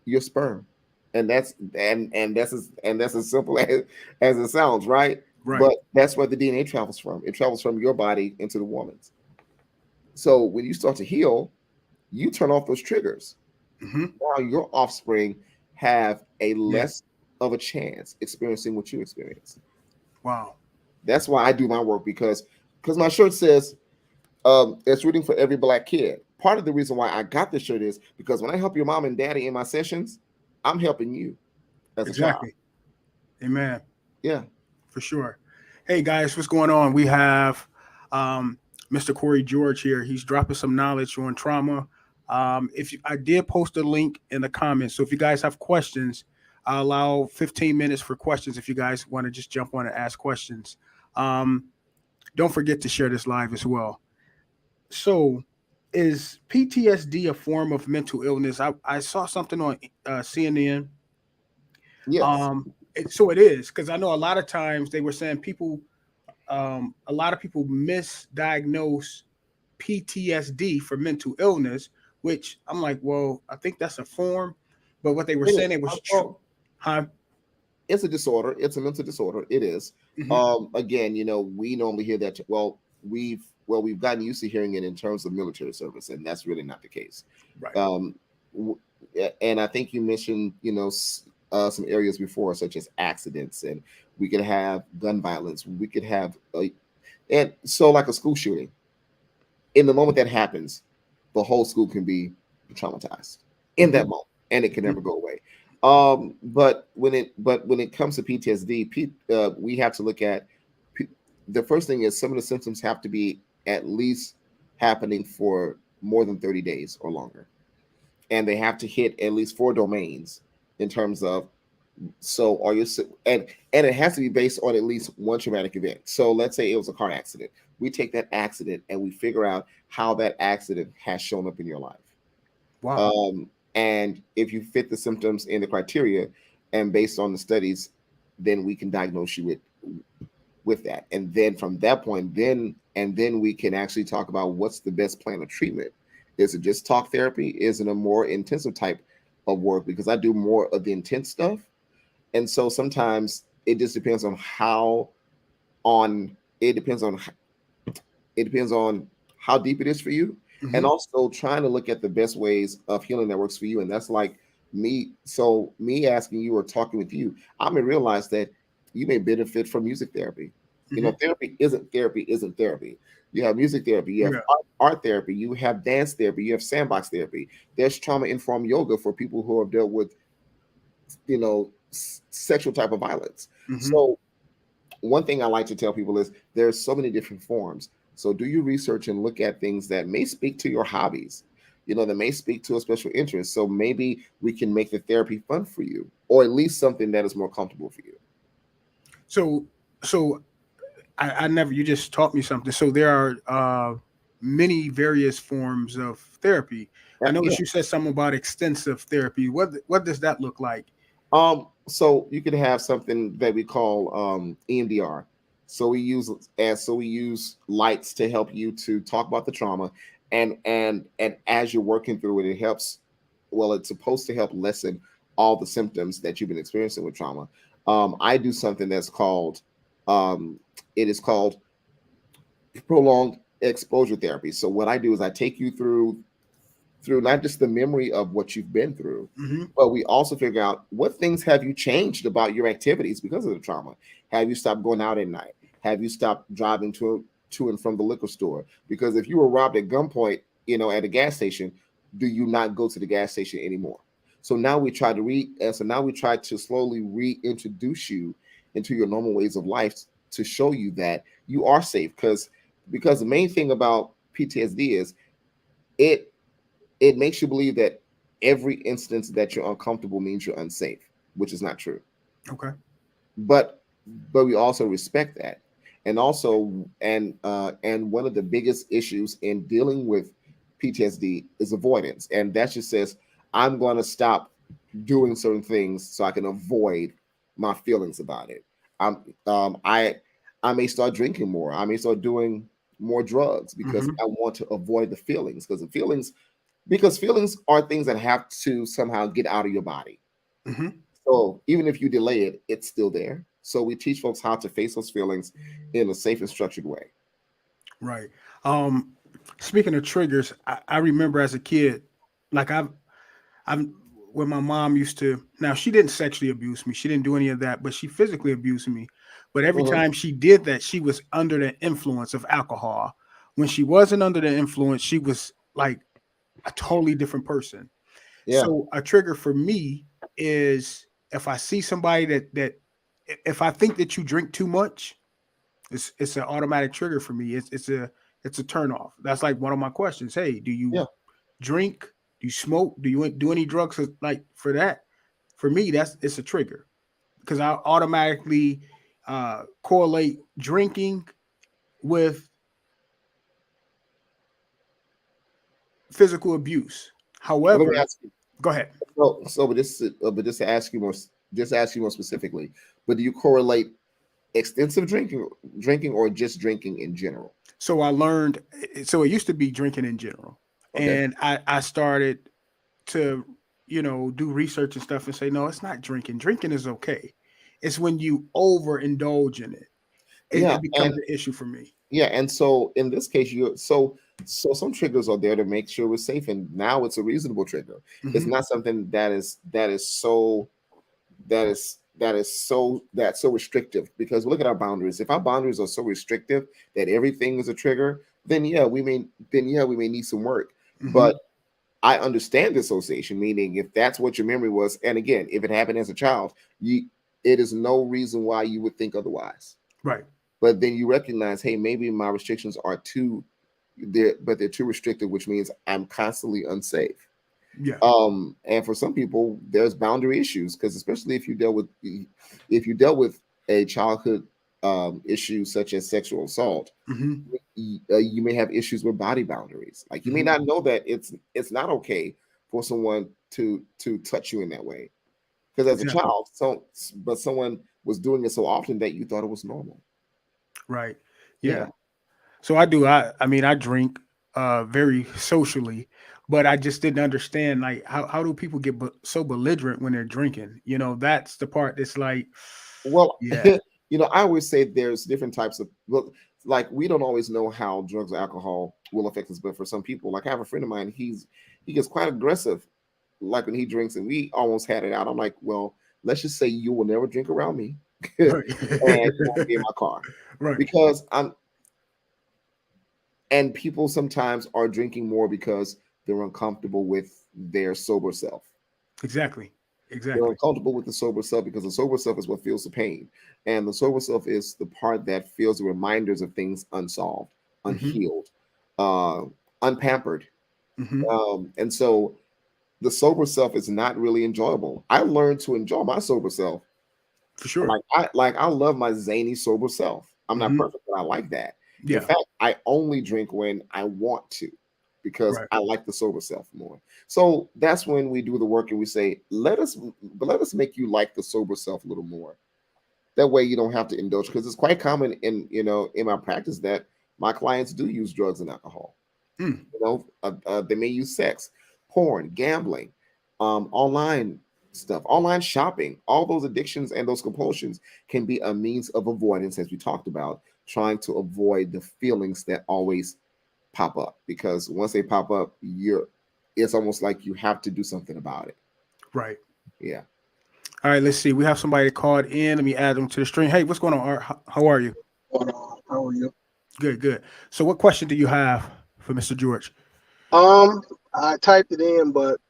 your sperm. And that's as simple as it sounds, right? Right. But that's where the DNA travels from. It travels from your body into the woman's. So when you start to heal, you turn off those triggers. Hmm. Now your offspring have a Yeah. less of a chance experiencing what you experience. Wow. That's why I do my work, because my shirt says it's rooting for every black kid. Part of the reason why I got this shirt is because when I help your mom and daddy in my sessions, I'm helping you as a child. Exactly. Amen. Yeah. For sure. Hey guys, what's going on? We have um, Mr. Cory George here. He's dropping some knowledge on trauma. I did post a link in the comments, so if you guys have questions, I'll allow 15 minutes for questions. If you guys want to just jump on and ask questions, um, don't forget to share this live as well. So, is PTSD a form of mental illness? I saw something on CNN. Yes. So it is, because I know a lot of times they were saying a lot of people misdiagnose PTSD for mental illness, which I'm like, well, I think that's a form, but what they were It saying is. it was true. Well, Huh? it's a disorder. It's a mental disorder. It is. Hmm. Again, we normally hear that. We've gotten used to hearing it in terms of military service, and that's really not the case. Right. Um, w- and I think you mentioned, some areas before, such as accidents, and we could have gun violence. We could have, and so like a school shooting. In the moment that happens, the whole school can be traumatized in Hmm. that moment, and it can Hmm. never go away. But when it comes to PTSD, we have to look at P- the first thing is some of the symptoms have to be at least happening for more than 30 days or longer, and they have to hit at least four domains in terms of. So are you and it has to be based on at least one traumatic event. So let's say it was a car accident. We take that accident and we figure out how that accident has shown up in your life. Wow. Um, and if you fit the symptoms in the criteria, and based on the studies, then we can diagnose you with that. And then from that point, then we can actually talk about what's the best plan of treatment. Is it just talk therapy? Is it a more intensive type of work? Because I do more of the intense stuff. And so sometimes it just depends on how on it depends on it depends on how deep it is for you, and Hmm. also trying to look at the best ways of healing that works for you. And that's like me. So me asking you or talking with you, I may realize that you may benefit from music therapy. You know, Hmm. therapy isn't therapy. You have music therapy, you have Yeah. art therapy, you have dance therapy, you have sandbox therapy. There's trauma informed yoga for people who have dealt with, sexual type of violence. Hmm. So one thing I like to tell people is there's so many different forms. So do your research and look at things that may speak to your hobbies, that may speak to a special interest. So maybe we can make the therapy fun for you, or at least something that is more comfortable for you. So, so I never. You just taught me something. So there are many various forms of therapy. I Yeah. noticed you said something about extensive therapy. What does that look like? So you could have something that we call EMDR. So we use lights to help you to talk about the trauma, and as you're working through it, it helps. Well, it's supposed to help lessen all the symptoms that you've been experiencing with trauma. I do something that's called um, it is called prolonged exposure therapy. So what I do is I take you through not just the memory of what you've been through, Hmm. but we also figure out what things have you changed about your activities because of the trauma. Have you stopped going out at night? Have you stopped driving to and from the liquor store? Because if you were robbed at gunpoint, at a gas station, do you not go to the gas station anymore? So now we try to slowly reintroduce you into your normal ways of life to show you that you are safe. Because the main thing about PTSD is it it makes you believe that every instance that you're uncomfortable means you're unsafe, which is not true. Okay. But we also respect that, and one of the biggest issues in dealing with PTSD is avoidance, and that just says I'm going to stop doing certain things so I can avoid my feelings about it. I'm I may start drinking more. I may start doing more drugs because Hmm. I want to avoid the feelings, because feelings are things that have to somehow get out of your body. Hmm. So even if you delay it, it's still there. So we teach folks how to face those feelings in a safe and structured way. Right. Um, Speaking of triggers, I remember as a kid, like I've when my mom used to. Now she didn't sexually abuse me. She didn't do any of that, but she physically abused me. But every Mhm. time she did that, she was under the influence of alcohol. When she wasn't under the influence, she was like a totally different person. Yeah. So a trigger for me is if I see somebody that if I think that you drink too much, it's an automatic trigger for me. It's a turn off. That's like one of my questions. Hey, do you Yeah. drink? Do you smoke? Do you do any drugs? Like for that, for me, it's a trigger because I automatically correlate drinking with physical abuse. Well, let me However, ask you. go ahead. But just to ask you more, specifically. But do you correlate extensive drinking, or just drinking in general? So I learned. So it used to be drinking in general, Okay. and I started to do research and stuff and say no, it's not drinking. Drinking is okay. It's when you overindulge in it. Yeah, It becomes and an issue for me. yeah, and so in this case, so some triggers are there to make sure we're safe, and now it's a reasonable trigger. It's Hmm. not something that's so restrictive, because we look at our boundaries. If our boundaries are so restrictive that everything is a trigger, then we may need some work. Hmm. But I understand the association, meaning if that's what your memory was, and again, if it happened as a child, it is no reason why you would think otherwise. Right. But then you recognize, hey, maybe my restrictions are too, they're too restrictive, which means I'm constantly unsafe. Yeah. And for some people, there's boundary issues because especially if you dealt with a childhood issue such as sexual assault, Hmm. you may have issues with body boundaries. Like you may Hmm. not know that it's not okay for someone to touch you in that way because as a Exactly. child, but someone was doing it so often that you thought it was normal. Right. Yeah. Yeah. So I do. I mean, I drink very socially, but I just didn't understand like how do people get so belligerent when they're drinking? You know, that's the part that's like, Well, yeah, I always say there's different types of well, like we don't always know how drugs or alcohol will affect us, but for some people, like I have a friend of mine, he gets quite aggressive, like when he drinks, and we almost had it out. I'm like, well, let's just say you will never drink around me, and right, you won't be in my car right, because I'm. And people sometimes are drinking more because they're uncomfortable with their sober self. exactly, They're exactly. uncomfortable with the sober self because the sober self is what feels the pain. And the sober self is the part that feels the reminders of things unsolved, Hmm. unhealed, uh, unpampered. Hmm. And so the sober self is not really enjoyable. I learned to enjoy my sober self. For sure. I love my zany sober self. I'm not Hmm. perfect, but I like that. In Yeah. fact, I only drink when I want to because Right. I like the sober self more. So that's when we do the work and we say, let us make you like the sober self a little more. That way you don't have to indulge because it's quite common in my practice that my clients do use drugs and alcohol. Mm. They may use sex, porn, gambling, online stuff, online shopping. All those addictions and those compulsions can be a means of avoidance, as we talked about, trying to avoid the feelings that always pop up. Because once they pop up, it's almost like you have to do something about it. Right. Yeah. All right. Let's see. We have somebody called in. Let me add them to the stream. Hey, what's going on, Art? How are you? Hold on. How are you? Good. Good. So, what question do you have for Mr. George? Um, I typed it in, but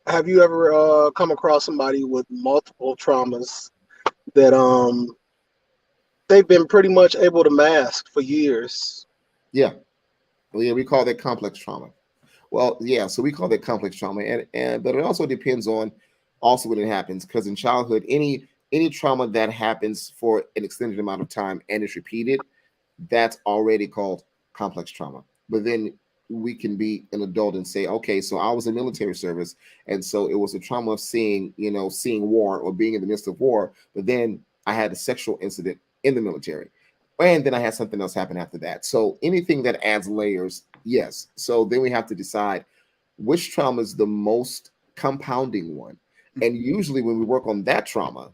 have you ever come across somebody with multiple traumas that they've been pretty much able to mask for years? Yeah. Well, yeah, we call that complex trauma. Well, yeah, so we call that complex trauma, and but it also depends on also when it happens because in childhood, any trauma that happens for an extended amount of time and is repeated, that's already called complex trauma. But then we can be an adult and say, okay, so I was in military service, and so it was a trauma of seeing war or being in the midst of war. But then I had a sexual incident in the military, and then I had something else happen after that. So anything that adds layers, yes. So then we have to decide which trauma is the most compounding one. And usually when we work on that trauma,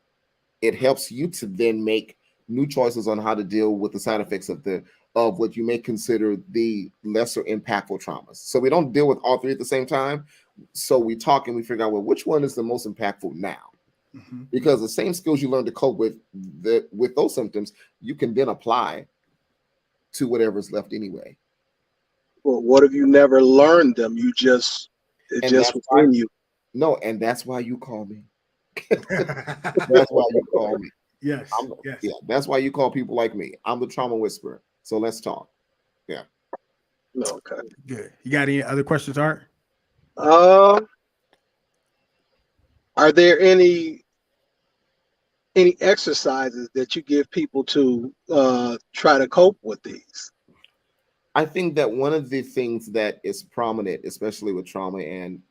it helps you to then make new choices on how to deal with the side effects of what you may consider the lesser impactful traumas. So we don't deal with all three at the same time. So we talk and we figure out, well, which one is the most impactful now? Hmm. Because the same skills you learn to cope with those symptoms, you can then apply to whatever's left anyway. Well, what if you never learned them? You just it And just that's was why in you. no, and that's why you call me. That's why you call me. Yes. I'm Yes. Yeah, that's why you call people like me. I'm the trauma whisperer. So let's talk. Yeah. Okay. Good. You got any other questions, Art? Uh, are there any exercises that you give people to try to cope with these? I think that one of the things that is prominent, especially with trauma and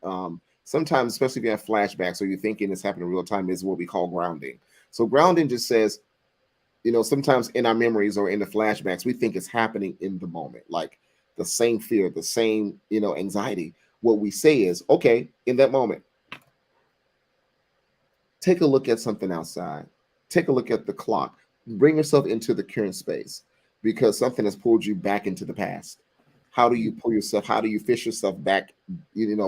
sometimes, especially if you have flashbacks or you're thinking it's happening in real time, is what we call grounding. So grounding just says, sometimes in our memories or in the flashbacks, we think it's happening in the moment, like the same fear, the same, anxiety. What we say is, okay, in that moment, take a look at something outside. Take a look at the clock. Bring yourself into the current space because something has pulled you back into the past. How do you pull yourself? How do you fish yourself back,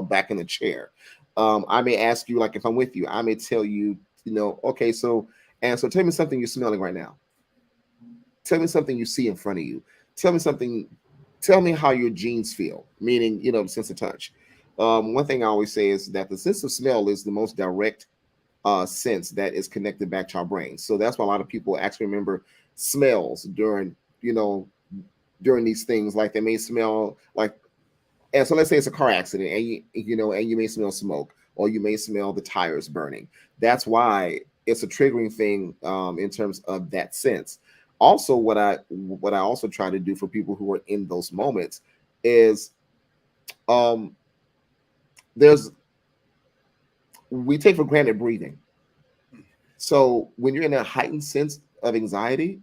back in the chair? I may ask you, like if I'm with you, I may tell you, okay, so tell me something you're smelling right now. Tell me something you see in front of you. Tell me something. Tell me how your jeans feel, meaning, the sense of touch. One thing I always say is that the sense of smell is the most direct sense that is connected back to our brains. So that's why a lot of people actually remember smells during these things. Like they may smell like And so let's say it's a car accident, and you may smell smoke, or you may smell the tires burning. That's why it's a triggering thing in terms of that sense. Also, what I also try to do for people who are in those moments is um, there's we take for granted breathing. So when you're in a heightened sense of anxiety,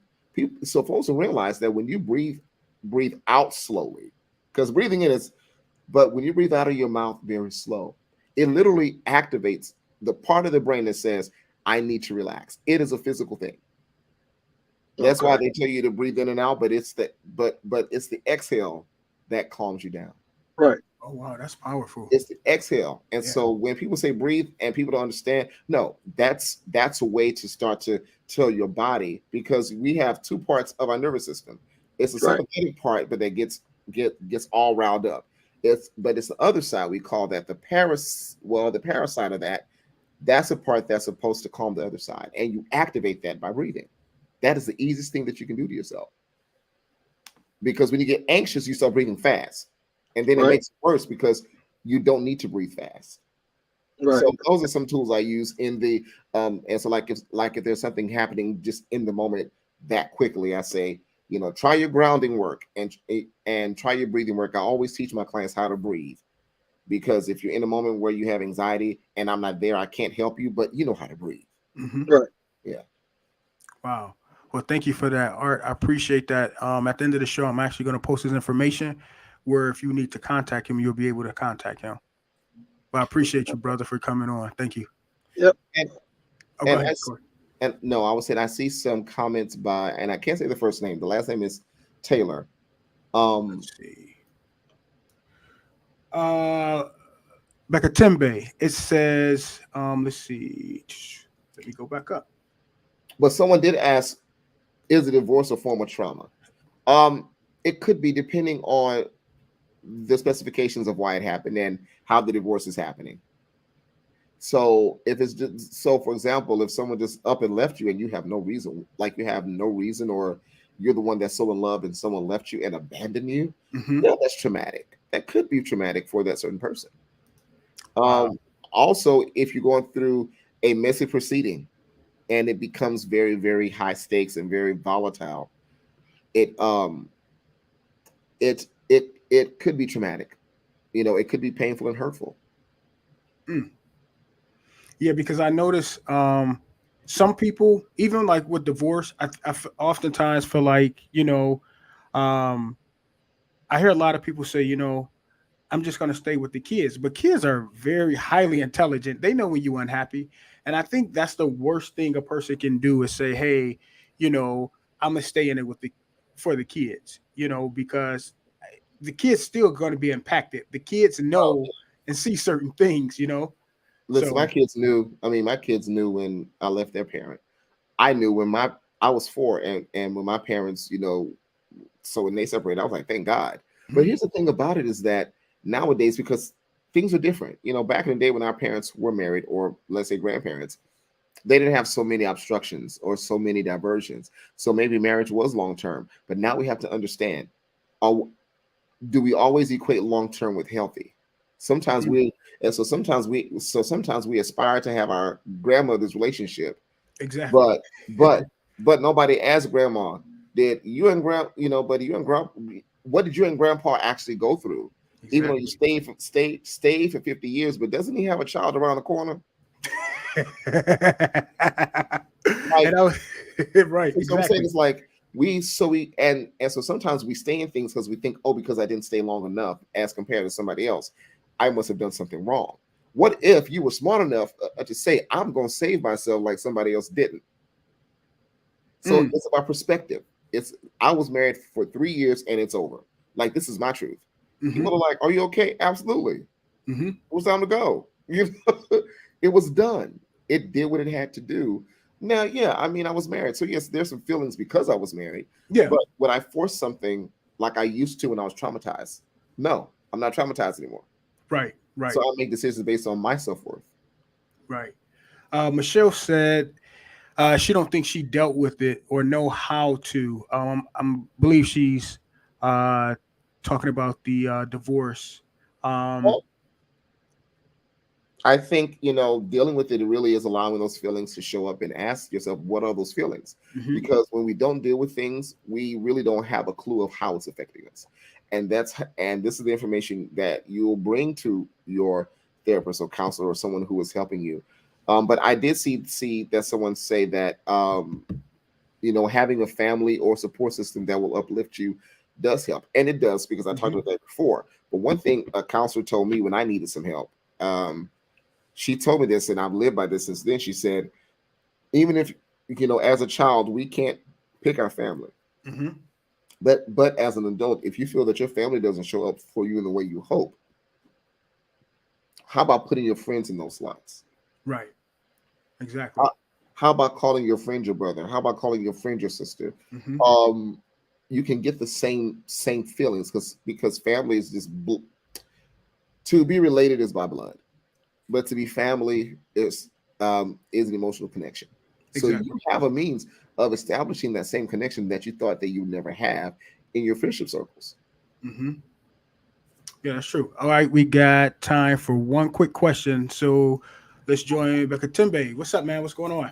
so folks will realize that when you breathe out slowly, because breathing in is, but when you breathe out of your mouth very slow, it literally activates the part of the brain that says, I need to relax. It is a physical thing. That's why Okay. they tell you to breathe in and out, but it's the exhale that calms you down. Right. Oh wow, that's powerful. It's the exhale. And Yeah. so when people say breathe and people don't understand, no, that's a way to start to tell your body, because we have two parts of our nervous system. It's the Right. sympathetic part, but that gets all riled up. It's the other side. We call that the parasite of that. That's a part that's supposed to calm the other side. And you activate that by breathing. That is the easiest thing that you can do to yourself. Because when you get anxious, you start breathing fast. And then it Right. makes it worse because you don't need to breathe fast. Right. So those are some tools I use in the and so like if there's something happening just in the moment that quickly, I say, try your grounding work and try your breathing work. I always teach my clients how to breathe, because if you're in a moment where you have anxiety and I'm not there, I can't help you, but you know how to breathe. Hmm. Right. Yeah. Wow. Well, thank you for that, Art. I appreciate that. At the end of the show, I'm actually going to post his information where if you need to contact him, you'll be able to contact him. But I appreciate you, brother, for coming on. Thank you. Yep. And Oh, go and ahead, as Corey. and no, I would say I see some comments by, and I can't say the first name. The last name is Taylor. Um, Let's see. Uh, Becca Timbe. It says, let's see. Let me go back up. but someone did ask, is a divorce a form of trauma? Um, it could be, depending on the specifications of why it happened and how the divorce is happening. So if it's just, so for example, if someone just up and left you and you have no reason, like you have no reason, or you're the one that's so in love and someone left you and abandoned you, Hmm. yeah, that's traumatic. That could be traumatic for that certain person. Wow. Um, Also, if you're going through a messy proceeding and it becomes very, very high stakes and very volatile, it it could be traumatic. It could be painful and hurtful. Mm. Yeah, because I notice some people, even like with divorce, oftentimes feel like, um, I hear a lot of people say, I'm just going to stay with the kids. But kids are very highly intelligent. They know when you're unhappy. And I think that's the worst thing a person can do is say, hey, you know, I'm going to stay in it for the kids, because the kids still going to be impacted. The kids Oh, know and see certain things. listen, my So, kids knew. I mean, my kids knew when I left their parent. I knew when I was 4, and when my parents, so when they separated, I was like, thank God. But mhm, here's the thing about it is that nowadays, because things are different. Back in the day when our parents were married, or let's say grandparents, they didn't have so many obstructions or so many diversions. So maybe marriage was long term. But now we have to understand: uh, do we always equate long term with healthy? Sometimes mhm, we, and sometimes we aspire to have our grandmother's relationship, exactly. but but but nobody asked grandma, did you and but you and grandpa, what did you and grandpa actually go through? Even though you Exactly. stayed for 50 years, but doesn't he have a child around the corner? And Like, I was right, so I'm saying, exactly. it's like and so sometimes we stay in things because we think, oh, because I didn't stay long enough as compared to somebody else, I must have done something wrong. What if you were smart enough to say, I'm going to save myself like somebody else didn't? So Mm, it's about perspective. It's I was married for 3 years and it's over. Like, this is my truth. hmm People are like, "Are you okay?" Absolutely. It hmm was time to go. It was done. It did what it had to do. Now, yeah, I mean, I was married, so yes, there's some feelings because I was married. Yeah, But would I force something like I used to when I was traumatized? No, I'm not traumatized anymore. right, So right, I make decisions based on my self worth. right. Michelle said she don't think she dealt with it or know how to. I believe she's uh, talking about the divorce. Um, Well, I think, dealing with it really is allowing those feelings to show up and ask yourself, what are those feelings? mhm, Because when we don't deal with things, we really don't have a clue of how it's affecting us. And this is the information that you'll bring to your therapist or counselor or someone who is helping you. But I did see that someone say that having a family or support system that will uplift you does help. And it does, because I talked mhm, about that before. But one thing a counselor told me when I needed some help, she told me this, and I've lived by this since then. She said, even if, as a child, we can't pick our family. mhm. But as an adult, if you feel that your family doesn't show up for you in the way you hope, how about putting your friends in those slots? Right. How, Exactly. how about calling your friend your brother? How about calling your friend your sister? Mhm. Um, you can get the same feelings, because family is just to be related is by blood, but to be family is an emotional connection. So you Exactly. have a means of establishing that same connection that you thought that you would never have in your friendship circles. Mhm. Yeah, that's true. All right, we got time for one quick question. So let's join Becca Timbe. What's up, man? What's going on?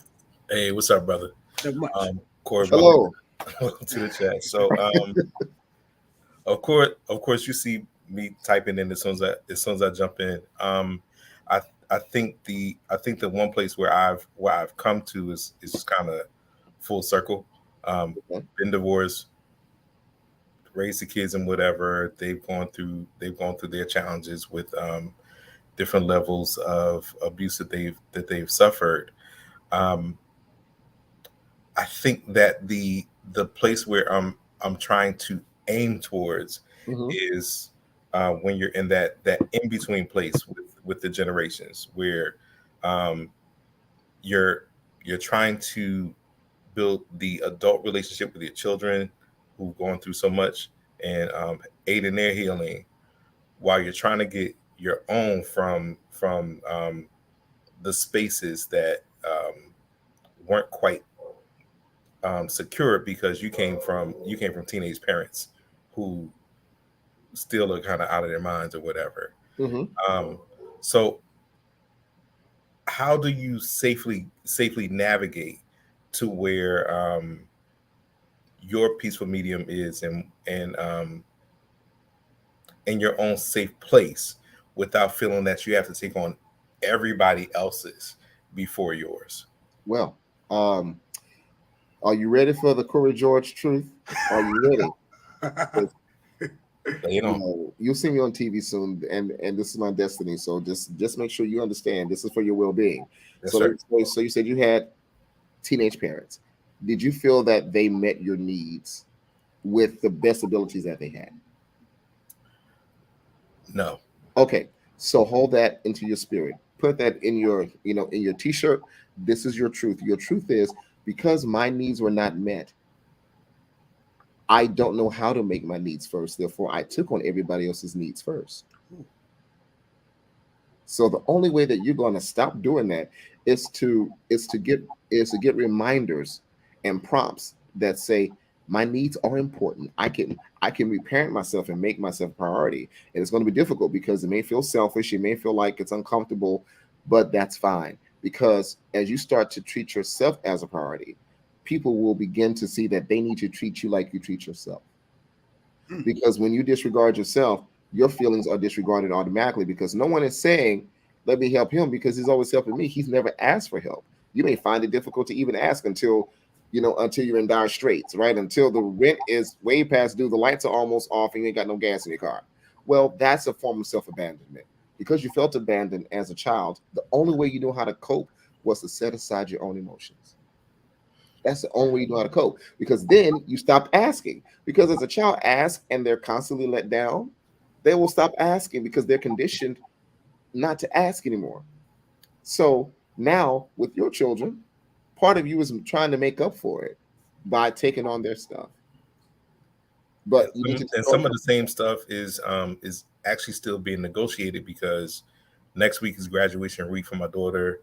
Hey, what's up, brother? Not much. Corey, What you up welcome, to? Hello. welcome to the chat. So, of course, you see me typing in as soon as I jump in. I I think the one place where I've come to is kind of full circle. Okay. Been divorced, raised the kids and whatever. They've gone through their challenges with different levels of abuse that they've suffered. Um, I think that the place where I'm trying to aim towards Hmm. is when you're in that in between place with the generations, where um, you're you're trying to build the adult relationship with your children who've gone through so much, and aid in their healing, while you're trying to get your own from the spaces that weren't quite secure, because you came from teenage parents who still are kind of out of their minds or whatever. Hmm. Um, so how do you safely navigate to where your peaceful medium is, and in your own safe place, without feeling that you have to take on everybody else's before yours? Well, um, are you ready for the Cory George truth? Are you ready? 'Cause, Lay it on. you'll see me on TV soon, and this is my destiny. So just make sure you understand this is for your well being. Yes, So sir. so you said you had teenage parents. Did you feel that they met your needs with the best abilities that they had? No. Okay, so hold that into your spirit. Put that in your t-shirt. This is your truth. Your truth is, because my needs were not met, I don't know how to make my needs first. Therefore, I took on everybody else's needs first. So the only way that you're going to stop doing that is to get reminders and prompts that say my needs are important. I can reparent myself and make myself a priority. And it's going to be difficult because it may feel selfish, it may feel like it's uncomfortable, but that's fine, because as you start to treat yourself as a priority, people will begin to see that they need to treat you like you treat yourself. Mm, Because when you disregard yourself, your feelings are disregarded automatically, because no one is saying, let me help him, because he's always helping me. He's never asked for help. You may find it difficult to even ask until you're in dire straits, right? Until the rent is way past due, the lights are almost off, and you ain't got no gas in your car. Well, that's a form of self-abandonment. Because you felt abandoned as a child, the only way you know how to cope was to set aside your own emotions. That's the only way you know how to cope, because then you stop asking. Because as a child asks and they're constantly let down, they will stop asking because they're conditioned not to ask anymore. So now with your children, part of you is trying to make up for it by taking on their stuff. And But you need some, to and start. some of the same stuff is actually still being negotiated, because next week is graduation week for my daughter,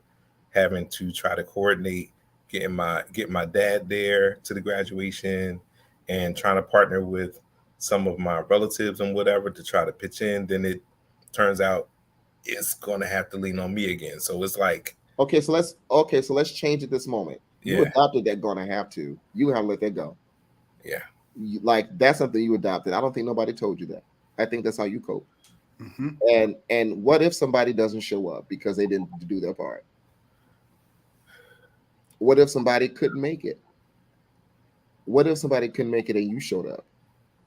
having to try to coordinate getting my dad there to the graduation, and trying to partner with some of my relatives and whatever to try to pitch in. Then turns out it's gonna have to lean on me again. So it's like, Okay, so let's change it this moment. You yeah, adopted that gonna have to. You have to let that go. yeah, Like that's something you adopted. I don't think nobody told you that. I think that's how you cope. Mm-hmm. And what if somebody doesn't show up because they didn't do their part? What if somebody couldn't make it? What if somebody couldn't make it and you showed up?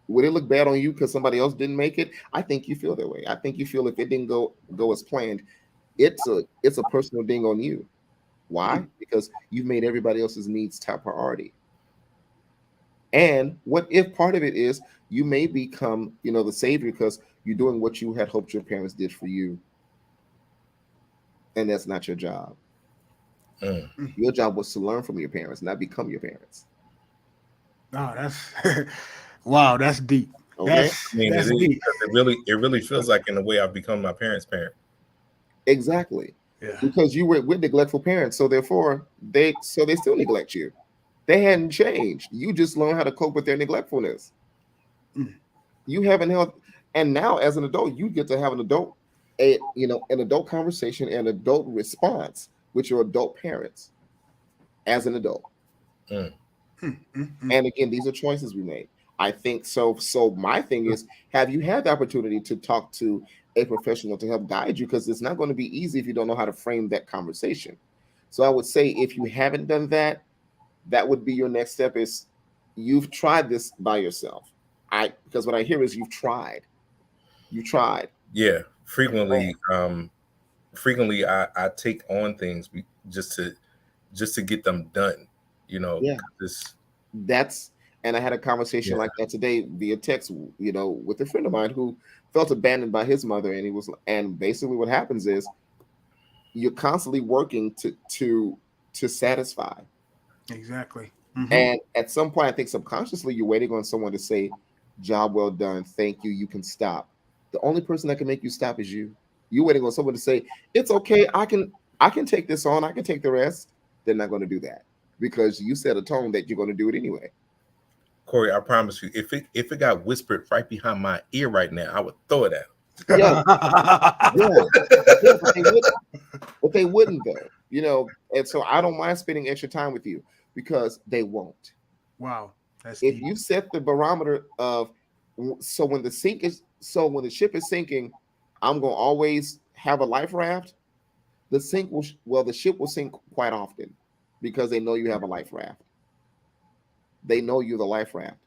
Would it look bad on you because somebody else didn't make it? I think you feel that way. I think you feel if it didn't go as planned, it's a personal ding on you. Why? Because you've made everybody else's needs top priority. And what if part of it is you may become, the savior because you're doing what you had hoped your parents did for you, and that's not your job. mm. Your job was to learn from your parents, not become your parents. Oh, that's wow. That's deep. Okay, I mean, it That's is deep. because it really feels like in a way I've become my parents' parent. exactly. Yeah. Because you were with neglectful parents, so therefore they still neglect you. They hadn't changed. You just learned how to cope with their neglectfulness. Mm. You haven't held, and now as an adult, you get to have an adult conversation and adult response with your adult parents as an adult. Mm. Mm, mm, mm. And again, these are choices we made. I think so. So my thing is, have you had the opportunity to talk to a professional to help guide you? Because it's not going to be easy if you don't know how to frame that conversation. So I would say if you haven't done that, that would be your next step is you've tried this by yourself. Because what I hear is you've tried. You tried. Yeah, frequently I take on things just to get them done. You know, Yeah. 'cause it's That's and I had a conversation yeah, like that today via text, with a friend of mine who felt abandoned by his mother, and basically what happens is you're constantly working to satisfy. Exactly. Mm-hmm. And at some point, I think subconsciously you're waiting on someone to say, "Job well done, thank you, you can stop." The only person that can make you stop is you. You're waiting on someone to say, "It's okay, I can take this on, I can take the rest." They're not going to do that because you set a tone that you're going to do it anyway. Corey. I promise you, if it got whispered right behind my ear right now, I would throw it at him. Yeah, yeah, yeah, but they wouldn't though, And so I don't mind spending extra time with you because they won't. Wow. That's If deep. you set the barometer of when the ship is sinking, I'm gonna always have a life raft. The ship will sink quite often because they know you have a life raft. They know you're the life raft.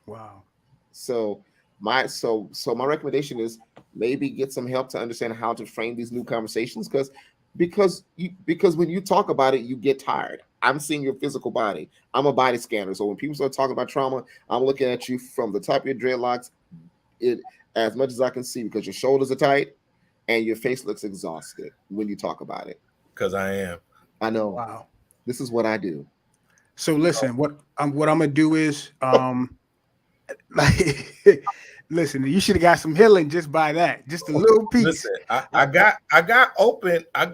Wow. So my recommendation is maybe get some help to understand how to frame these new conversations because when you talk about it, you get tired. I'm seeing your physical body. I'm a body scanner. So when people start talking about trauma, I'm looking at you from the top of your dreadlocks, it as much as I can see because your shoulders are tight and your face looks exhausted when you talk about it. Because I am. I know Wow. this is what I do. So listen, what I'm gonna do is like listen, you should have got some healing just by that. Just a little piece. Listen, I got open. I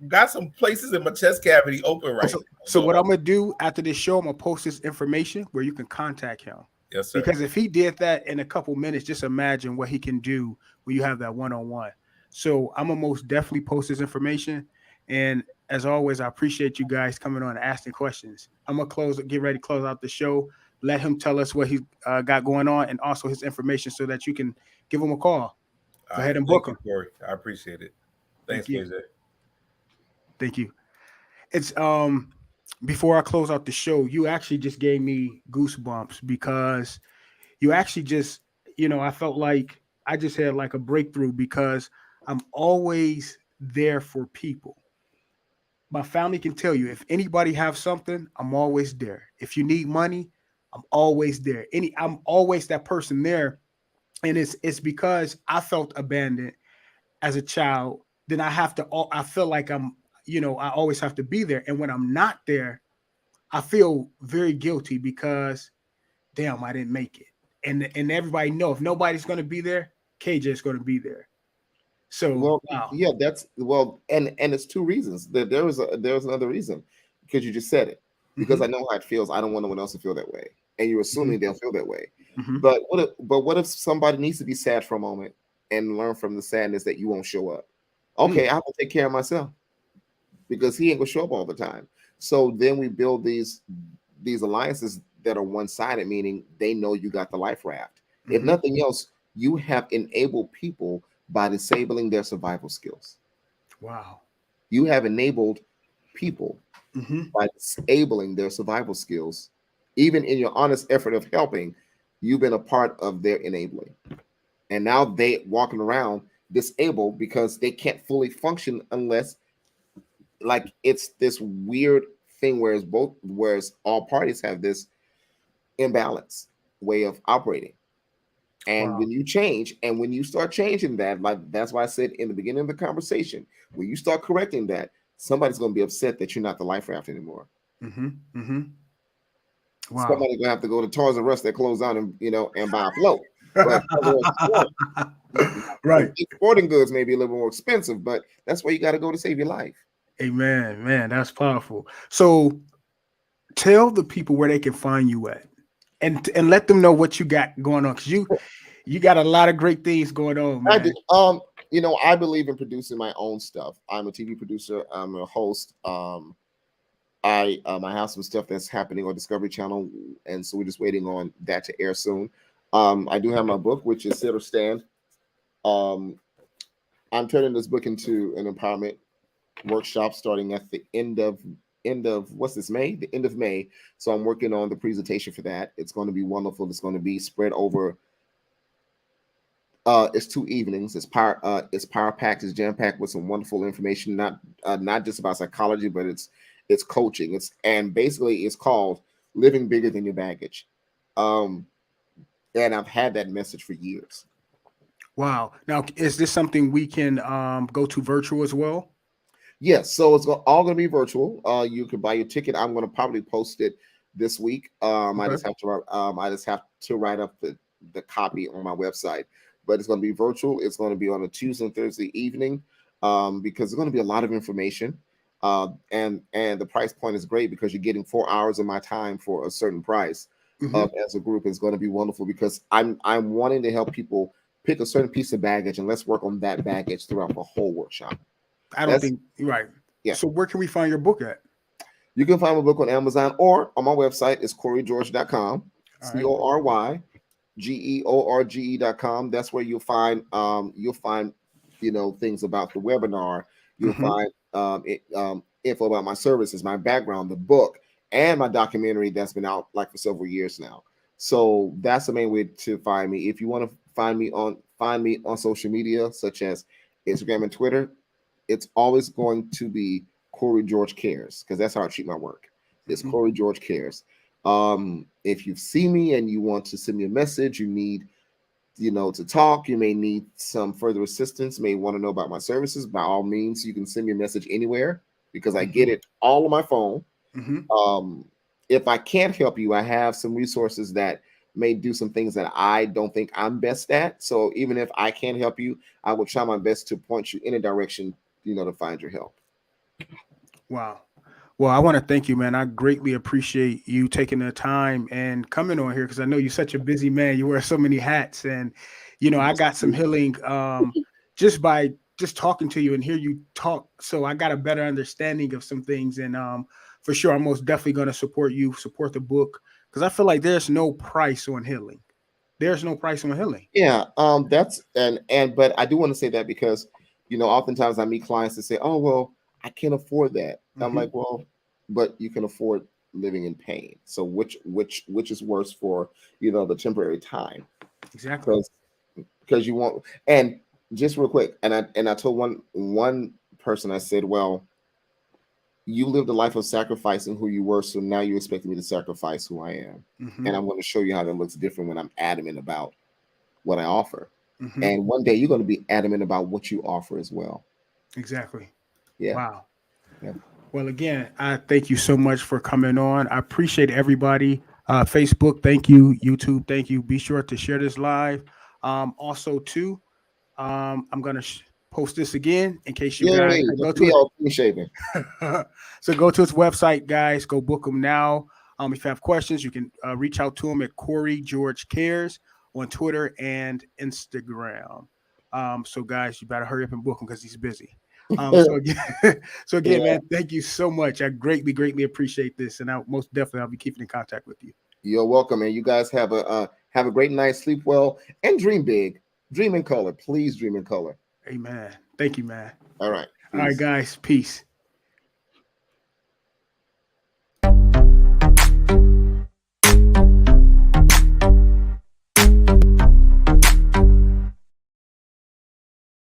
got some places in my chest cavity open right So, now. so what I'm gonna do after this show, I'm gonna post this information where you can contact him. Yes, sir. Because if he did that in a couple minutes, just imagine what he can do when you have that one-on-one. So I'm gonna most definitely post this information. And as always, I appreciate you guys coming on and asking questions. I'm gonna get ready to close out the show. Let him tell us what he's got going on and also his information so that you can give him a call. Go ahead and book Thank you, him. Corey. I appreciate it. Thanks, Thank you. KJ. Thank you. It's before I close out the show, you actually just gave me goosebumps because you actually just, I felt like I just had like a breakthrough because I'm always there for people. My family can tell you if anybody have something, I'm always there. If you need money, I'm always there. I'm always that person there. And it's because I felt abandoned as a child, then I feel like I always have to be there. And when I'm not there, I feel very guilty because damn, I didn't make it. And everybody know if nobody's going to be there, KJ is going to be there. So Well, wow. yeah, and it's two reasons. There was another reason because you just said it. Because I know how it feels. I don't want no one else to feel that way, and you're assuming they'll feel that way. Mm-hmm. But what if somebody needs to be sad for a moment? and learn from the sadness that you won't show up. Okay, I'm gonna take care of myself because he ain't gonna show up all the time. So then we build these alliances that are one-sided, meaning they know you got the life raft. If nothing else, you have enabled people by disabling their survival skills. Wow. You have enabled people by disabling their survival skills. Even in your honest effort of helping, you've been a part of their enabling. And now they walking around disabled because they can't fully function unless, like, it's this weird thing whereas all parties have this imbalance way of operating. And when you change, and when you start changing that, like that's why I said in the beginning of the conversation, when you start correcting that, somebody's going to be upset that you're not the life raft anymore. Wow. Somebody's gonna have to go to Toys R Us that closed down and buy a float. But right. Sporting goods may be a little more expensive, but that's where you got to go to save your life. Amen, man. That's powerful. So tell the people where they can find you at, and let them know what you got going on, because you got a lot of great things going on, man. I do. I believe in producing my own stuff. I'm a TV producer. I'm a host. I have some stuff that's happening on Discovery Channel, and so we're just waiting on that to air soon. I do have my book, which is Sit or Stand. I'm turning this book into an empowerment workshop starting at the end of what's this, May? The end of May. So I'm working on the presentation for that. It's going to be wonderful. It's going to be spread over. It's 2 evenings. It's power packed. It's jam packed with some wonderful information. Not just about psychology, but it's coaching. And basically it's called Living Bigger Than Your Baggage. And I've had that message for years. Wow. Now, is this something we can go to virtual as well? Yes. So it's all going to be virtual. You can buy your ticket. I'm going to probably post it this week. Okay. I just have to write up the copy on my website. But it's going to be virtual. It's going to be on a Tuesday and Thursday evening because there's going to be a lot of information. And the price point is great because you're getting 4 hours of my time for a certain price. As a group is going to be wonderful because I'm wanting to help people pick a certain piece of baggage and let's work on that baggage throughout the whole workshop. You're right. Yeah. So where can we find your book at? You can find my book on Amazon or on my website. It's CoryGeorge.com. CoryGeorge.com. That's where you'll find things about the webinar. You'll find info about my services, my background, the book, and my documentary that's been out like for several years now. So that's the main way to find me. If you want to find me on social media such as Instagram and Twitter, it's always going to be Cory George Cares because that's how I treat my work. It's Cory George Cares. If you see me and you want to send me a message, you need, to talk, you may need some further assistance, may want to know about my services, by all means, you can send me a message anywhere because I get it all on my phone. If I can't help you, I have some resources that may do some things that I don't think I'm best at. So even if I can't help you, I will try my best to point you in a direction, to find your help. Wow. Well, I want to thank you, man. I greatly appreciate you taking the time and coming on here because I know you're such a busy man. You wear so many hats, and I got some healing just by talking to you and hear you talk. So I got a better understanding of some things, and for sure, I'm most definitely going to support you, support the book because I feel like there's no price on healing. There's no price on healing. Yeah, that's but I do want to say that because oftentimes I meet clients that say, "Oh, well, I can't afford that." I'm like, well, but you can afford living in pain. So which is worse for the temporary time? Exactly. Because you want. And just real quick, and I told one person, I said, well, you lived a life of sacrificing who you were, so now you expect me to sacrifice who I am, and I'm going to show you how that looks different when I'm adamant about what I offer. And one day you're going to be adamant about what you offer as well. Exactly. Yeah. Wow. Yeah. Well, again, I thank you so much for coming on. I appreciate everybody. Facebook, thank you. YouTube, thank you. Be sure to share this live. Also, too, I'm going to post this again in case you guys go to it. So go to his website, guys. Go book him now. If you have questions, you can reach out to him at Cory George Cares on Twitter and Instagram. So guys, you better hurry up and book him because he's busy. So again, man, thank you so much. I greatly appreciate this, and most definitely I'll be keeping in contact with you. You're welcome, and you guys have a great night, sleep well, and dream big. Dream in color, please. Dream in color. Amen. Thank you, man. All right. All right, guys. Peace.